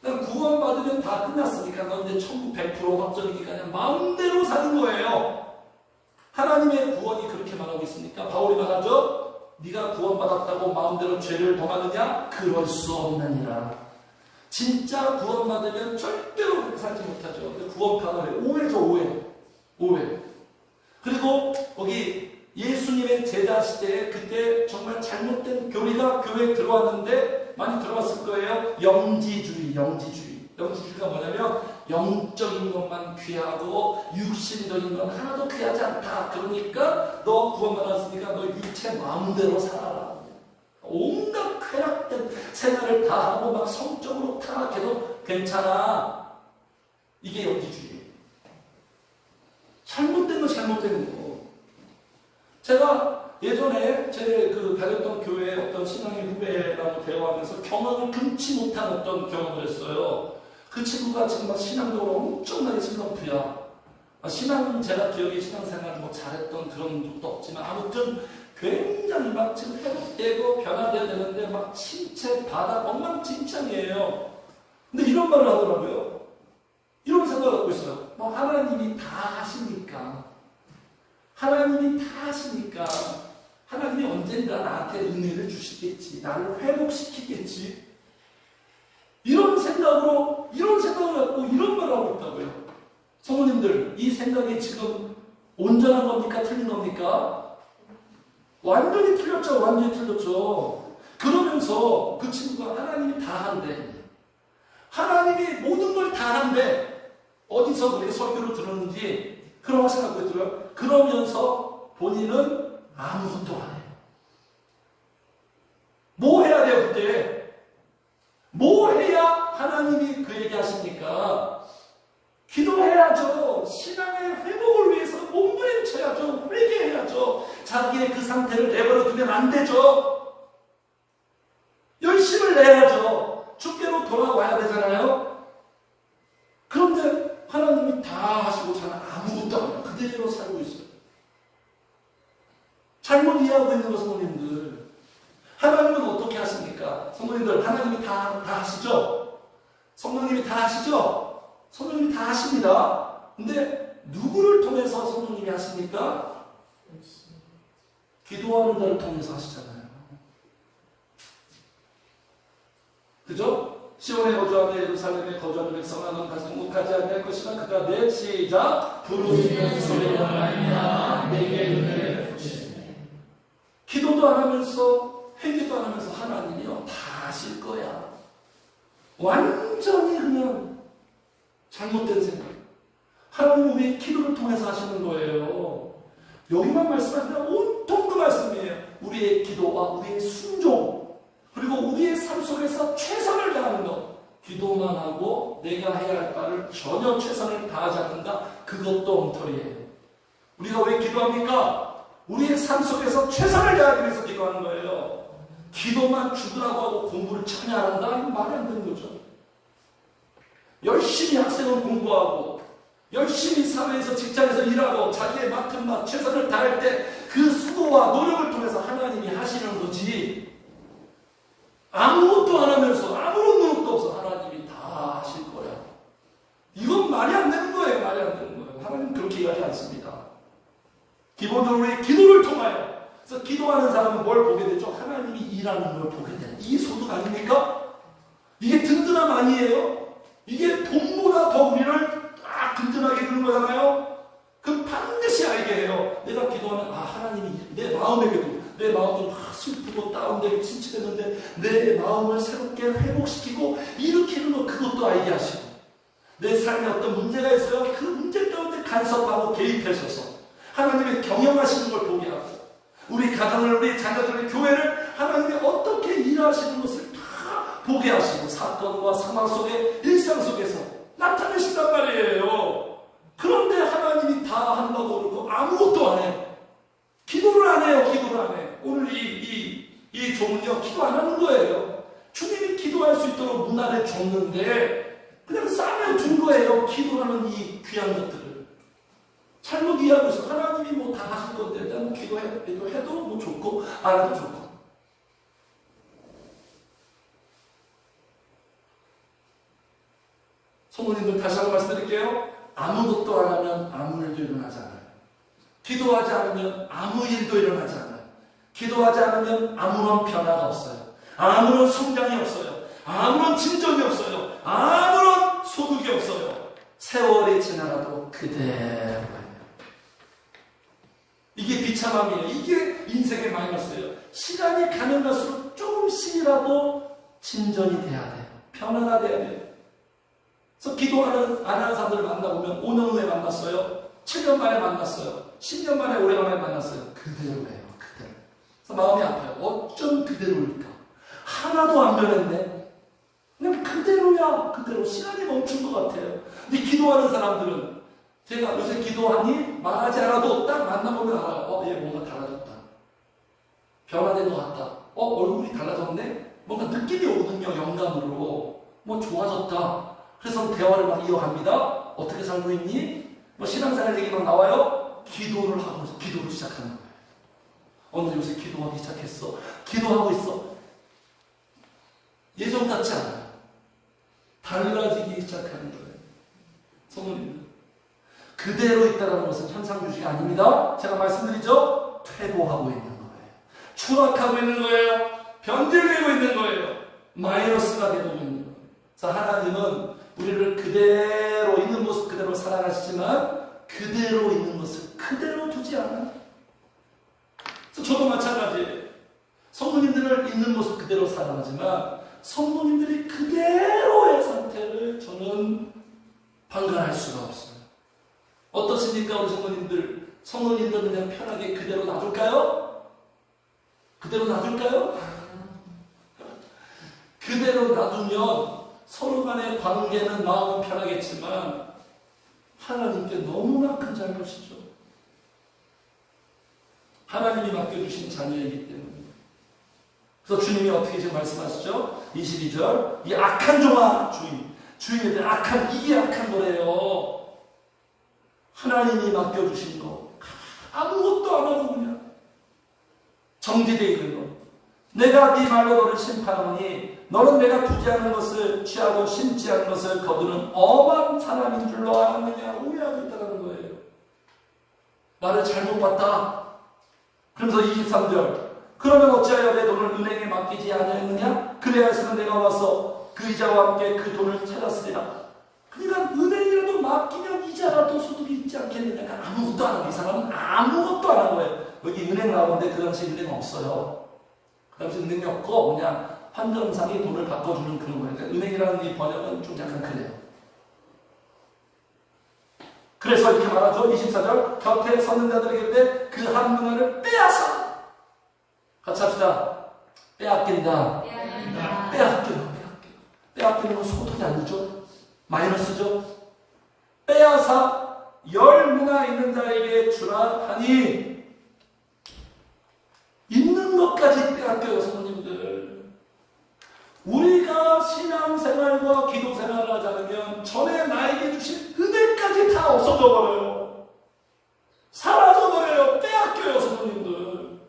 구원받으면 다 끝났으니까 너 이제 천국 100% 확정이니까 그냥 마음대로 사는 거예요. 하나님의 구원이 그렇게 말하고 있으니까 바울이 말하죠. 네가 구원받았다고 마음대로 죄를 범하느냐? 그럴 수 없느니라. 진짜 구원받으면 절대로 그렇게 살지 못하죠. 근데 구원파가 오해죠. 오해. 그리고 거기 예수님의 제자 시대에 그때 정말 잘못된 교리가 교회에 들어왔는데 많이 들어봤을 거예요. 영지주의가 뭐냐면 영적인 것만 귀하고 육신적인 건 하나도 귀하지 않다. 그러니까 너 구원받았으니까 너 육체 마음대로 살아라. 온갖 쾌락된 생활을 다 하고 막 성적으로 타락해도 괜찮아. 이게 영지주의예요. 잘못된 건 잘못된 거고. 제가 예전에 제 다녔던 교회의 어떤 신앙의 후배라고 대화하면서 경험을 금치 못한 어떤 경험을 했어요. 그 친구가 지금 막 신앙적으로 엄청나게 슬럼프야. 제가 기억에 신앙생활 뭐 잘했던 그런 적도 없지만 아무튼 굉장히 막 지금 회복되고 변화되어야 되는데 막 신체, 바닥, 엉망진창이에요. 근데 이런 말을 하더라고요. 이런 생각을 갖고 있어요. 뭐 하나님이 다 하시니까 하나님이 언젠가 나한테 은혜를 주시겠지. 나를 회복시키겠지. 이런 생각을 갖고 이런 말을 하고 있다고요. 성도님들, 이 생각이 지금 온전한 겁니까? 틀린 겁니까? 완전히 틀렸죠. 그러면서 그 친구가 하나님이 다 한대. 하나님이 모든 걸 다 한대. 어디서 그렇게 설교를 들었는지 그런 생각하고 있더라고요. 그러면서 본인은 아무것도 안 해요. 뭐 해야 돼요, 그때? 뭐 해야 하나님이 그에게 하십니까? 기도해야죠. 신앙의 회복을 위해서 몸부림쳐야죠. 회개해야죠. 자기의 그 상태를 내버려 두면 안 되죠. 열심을 내야죠. 주께로 돌아와야 되잖아요. 그런데 하나님이 다 하시고 저는 아무것도 안 해요. 그대로 살고 있어요. 잘못 이해하고 있는 거, 성도님들. 하나님은 어떻게 하십니까? 성도님들, 하나님이 다 하시죠? 성령님이 다 하시죠? 성령님이 다 하십니다. 근데 누구를 통해서 성령님이 하십니까? 기도하는 자를 통해서 하시잖아요. 그죠? 시온에 거주하며 예루살렘에 거주하는 백성아 다시 공격하지 않을 것이나 그가 내 시작 부르짖는 소리로 말미암아 내게 은혜를 주시네. 기도도 안 하면서 회개도 안 하면서 하나님이요 다 하실 거야. 완전히 그냥 잘못된 생각. 하나님은 우리의 기도를 통해서 하시는 거예요. 여기만 말씀하시면 온통 그 말씀이에요. 우리의 기도와 우리의 순종 그리고 우리의 삶 속에서 최선을 다하는 것. 기도만 하고 내가 해야 할 바를 전혀 최선을 다하지 않는다. 그것도 엉터리예요. 우리가 왜 기도합니까? 우리의 삶 속에서 최선을 다하기 위해서 기도하는 거예요. 기도만 죽으라고 하고 공부를 전혀 안 한다? 이건 말이 안 되는 거죠. 열심히 학생은 공부하고 열심히 사회에서 직장에서 일하고 자기의 맡은 바 최선을 다할 때 그 수고와 노력을 통해서 하나님이 하시는 거지. 아무것도 안 하면서 아무런 노력도 없어 하나님이 다 하실 거야. 이건 말이 안 되는 거예요. 말이 안 되는 거예요. 하나님 그렇게 이야기하지 않습니다. 기본적으로 우리 기도를 통하여 그래서 기도하는 사람은 뭘 보게 되죠? 하나님이 일하는 걸 보게 돼요. 이 소득 아닙니까? 이게 든든함 아니에요? 이게 돈보다 더 우리를 딱 든든하게 해주는 거잖아요. 그럼 반드시 알게 해요. 내가 기도하면 하나님이 내 마음에게도 내 마음도 슬프고 다운되고 침체됐는데 내 마음을 새롭게 회복시키고 일으키는 거 그것도 알게 하시고 내 삶에 어떤 문제가 있어요. 그 문제 가운데 간섭하고 개입하셔서 하나님의 경영하시는 걸 보게 하고 우리 가정을 우리 자녀들의 교회를 하나님이 어떻게 일하시는 것을 다 보게 하시고 사건과 상황 속에 일상 속에서 나타내신단 말이에요. 그런데 하나님이 다 한다고 그러고 아무것도 안 해요. 기도를 안 해요. 기도를 안 해. 오늘 이 종은요 기도 안 하는 거예요. 주님이 기도할 수 있도록 문화를 줬는데 그냥 싸면 준 거예요. 기도하는 이 귀한 것들을 잘못 이해하고 있어. 하나님이 뭐 다 하실 건데 난 기도해도 뭐 좋고 안 해도 좋고. 성도님들 다시 한번 말씀드릴게요. 아무것도 안 하면 아무 일도 일어나지 않아요. 기도하지 않으면 아무 일도 일어나지 않아요. 기도하지 않으면 아무런 변화가 없어요. 아무런 성장이 없어요. 아무런 진전이 없어요. 아무런 소득이 없어요. 세월이 지나가도 그대로예요. 이게 비참함이에요. 이게 인생의 마이너스예요. 시간이 가면 갈수록 조금씩이라도 진전이 돼야 돼요. 변화가 돼야 돼요. 그래서 기도하는 안 하는 사람들을 만나보면 5년 후에 만났어요. 7년 만에 만났어요. 10년 만에 오래간만에 만났어요. 그대로예요. 그대로. 그래서 마음이 아파요. 어쩜 그대로일까? 하나도 안 변했네. 그냥 그대로야. 그대로. 시간이 멈춘 것 같아요. 근데 기도하는 사람들은 제가 요새 기도하니 말하지 않아도 딱 만나보면 알아요. 얘 뭔가 달라졌다. 변화된 것 같다. 얼굴이 달라졌네? 뭔가 느낌이 오거든요. 영감으로. 뭐 좋아졌다. 그래서 대화를 막 이어갑니다. 어떻게 살고 있니? 뭐 신앙생활 얘기 막 나와요. 기도를 하고 기도를 시작하는 거예요. 요새 기도하기 시작했어. 기도하고 있어. 예전 같지 않아요. 달라지기 시작하는 거예요. 성도님들. 그대로 있다는 것은 현상주의가 아닙니다. 제가 말씀드리죠. 퇴보하고 있는 거예요. 추락하고 있는 거예요. 변질되고 있는 거예요. 마이너스가 되고 있는 거예요. 그래서 하나님은 우리를 그대로 있는 모습 그대로 사랑하시지만 그대로 있는 것을 그대로 두지 않아요. 그래서 저도 마찬가지예요. 성도님들을 있는 모습 그대로 사랑하지만 성도님들이 그대로의 상태를 저는 방관할 수가 없어요. 어떻습니까? 우리 성도님들. 성도님들은 그냥 편하게 그대로 놔둘까요? 그대로 놔둘까요? 그대로 놔두면 서로 간의 관계는 마음은 편하겠지만 하나님께 너무나 큰 잘못이죠. 하나님이 맡겨주신 자녀이기 때문에. 그래서 주님이 어떻게 지금 말씀하시죠? 22절 이 악한 종아 주인에 대한 악한 이게 악한 거래요. 하나님이 맡겨주신 거 아무것도 안 하고 그냥 정지되어 있는 거 내가 네 말로 너를 심판하노니 너는 내가 두지 않은 것을 취하고 심지 않은 것을 거두는 엄한 사람인 줄로 알았느냐. 오해하고 있다는 거예요. 나를 잘못 봤다. 그러면서 23절 그러면 어찌하여 내 돈을 은행에 맡기지 아니하였느냐. 그래야서는 내가 와서 그 이자와 함께 그 돈을 찾았으리라. 그러니까 은행이라도 맡기면 이자라도 소득이 있지 않겠느냐. 아무것도 안 하고 이 사람은 아무것도 안 한 거예요. 여기 은행 나오는데 그 당시 은행 없어요. 그 당시 은행이 없고 그냥 환전상이 돈을 바꿔주는 그런 거예요. 그러니까 은행이라는 이 번역은 좀 약간 그래요. 그래서 이렇게 말하죠. 24절 곁에 섰는 자들에게 이르되 그 한 문화를 빼앗아. 같이 합시다. 빼앗긴다. 빼앗기는 건 소득이 아니죠. 마이너스죠. 빼앗아 10문화 있는 자에게 주라 하니. 있는 것까지 빼앗겨요. 성도님들, 우리가 신앙생활과 기도생활을 하지 않으면 전에 나에게 주신 은혜까지 다 없어져 버려요. 사라져 버려요. 빼앗겨요. 성도님들.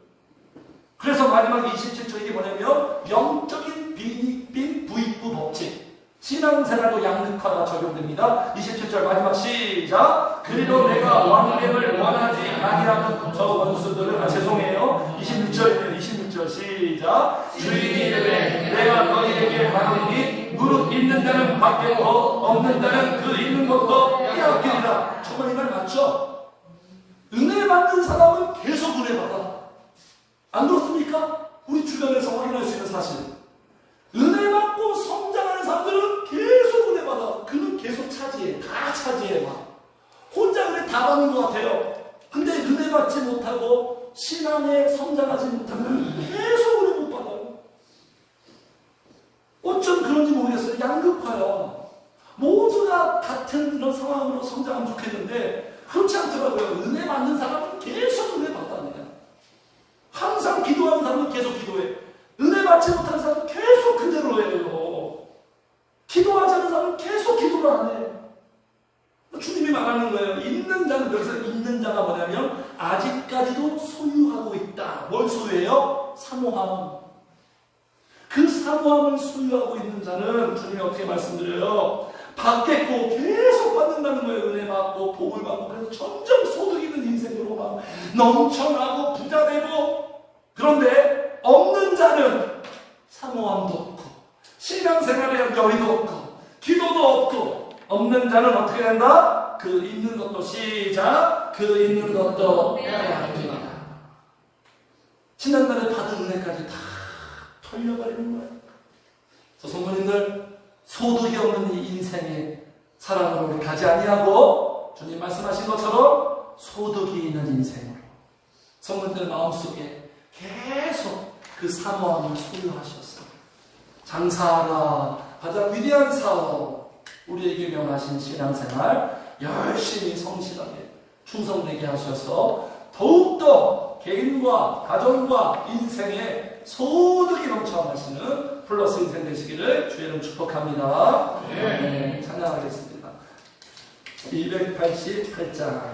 그래서 마지막 27절 이게 뭐냐면 영적인 빈익빈 부익부 법칙. 신앙생활도 양극화가 적용됩니다. 27절 마지막 시작. 그리로 내가 왕됨을 원하지 아니하는 저 원수들을 죄송해요. 26절 시작. 주인이 이르되 내가 너희에게 말하노니 무릇 있는 자는 받겠고 없는 자는 그 있는 것도 빼앗기리라. 정말 이 말 맞죠? 은혜 받는 사람은 계속 은혜 받아. 안 그렇습니까? 우리 주변에서 확인할 수 있는 사실. 은혜 받고 성장하는 사람들은 계속 은혜 받아. 그는 계속 차지해. 다 차지해 봐. 혼자 은혜 다 받는 것 같아요. 근데 은혜 받지 못하고 신앙에 성장하지 못하면 계속 은혜 못 받아요. 어쩜 그런지 모르겠어요. 양극화야. 모두가 같은 이런 상황으로 성장하면 좋겠는데 그렇지 않더라고요. 은혜 받는 사람은 계속 은혜 받아. 항상 기도하는 사람은 계속 기도해. 은혜 받지 못하는 사람은 계속 그대로 해요. 기도하지 않는 사람은 계속 기도를 안 해. 주님이 말하는 거예요. 있는 자는, 여기서 있는 자가 뭐냐면 아직까지도 소유하고 있다. 뭘 소유해요? 사모함. 그 사모함을 소유하고 있는 자는 주님이 어떻게 말씀드려요? 받겠고 계속 받는다는 거예요. 은혜 받고 복을 받고. 그래서 점점 소득 있는 인생으로 막 넘쳐나고 부자 되고. 그런데 없는 자는 사모함도 없고 신앙생활에 여유도 없고 기도도 없고. 없는 자는 어떻게 된다? 그 있는 것도 시작. 그 있는 것도 빼앗기라. 지난날에 받은 은혜까지 다 털려버리는 거예요. 그래서 성도님들, 소득이 없는 이 인생의 사랑으로 우리 가지 아니하고 주님 말씀하신 것처럼 소득이 있는 인생으로 성도님들 마음속에 계속 그 사모함을 소유하셨어요. 장사하라. 가장 위대한 사업, 우리에게 명하신 신앙생활 열심히 성실하게 충성되게 하셔서 더욱더 개인과 가정과 인생에 소득이 넘쳐나시는 플러스 인생 되시기를 주의 이름 축복합니다. 네, 찬양하겠습니다. 288장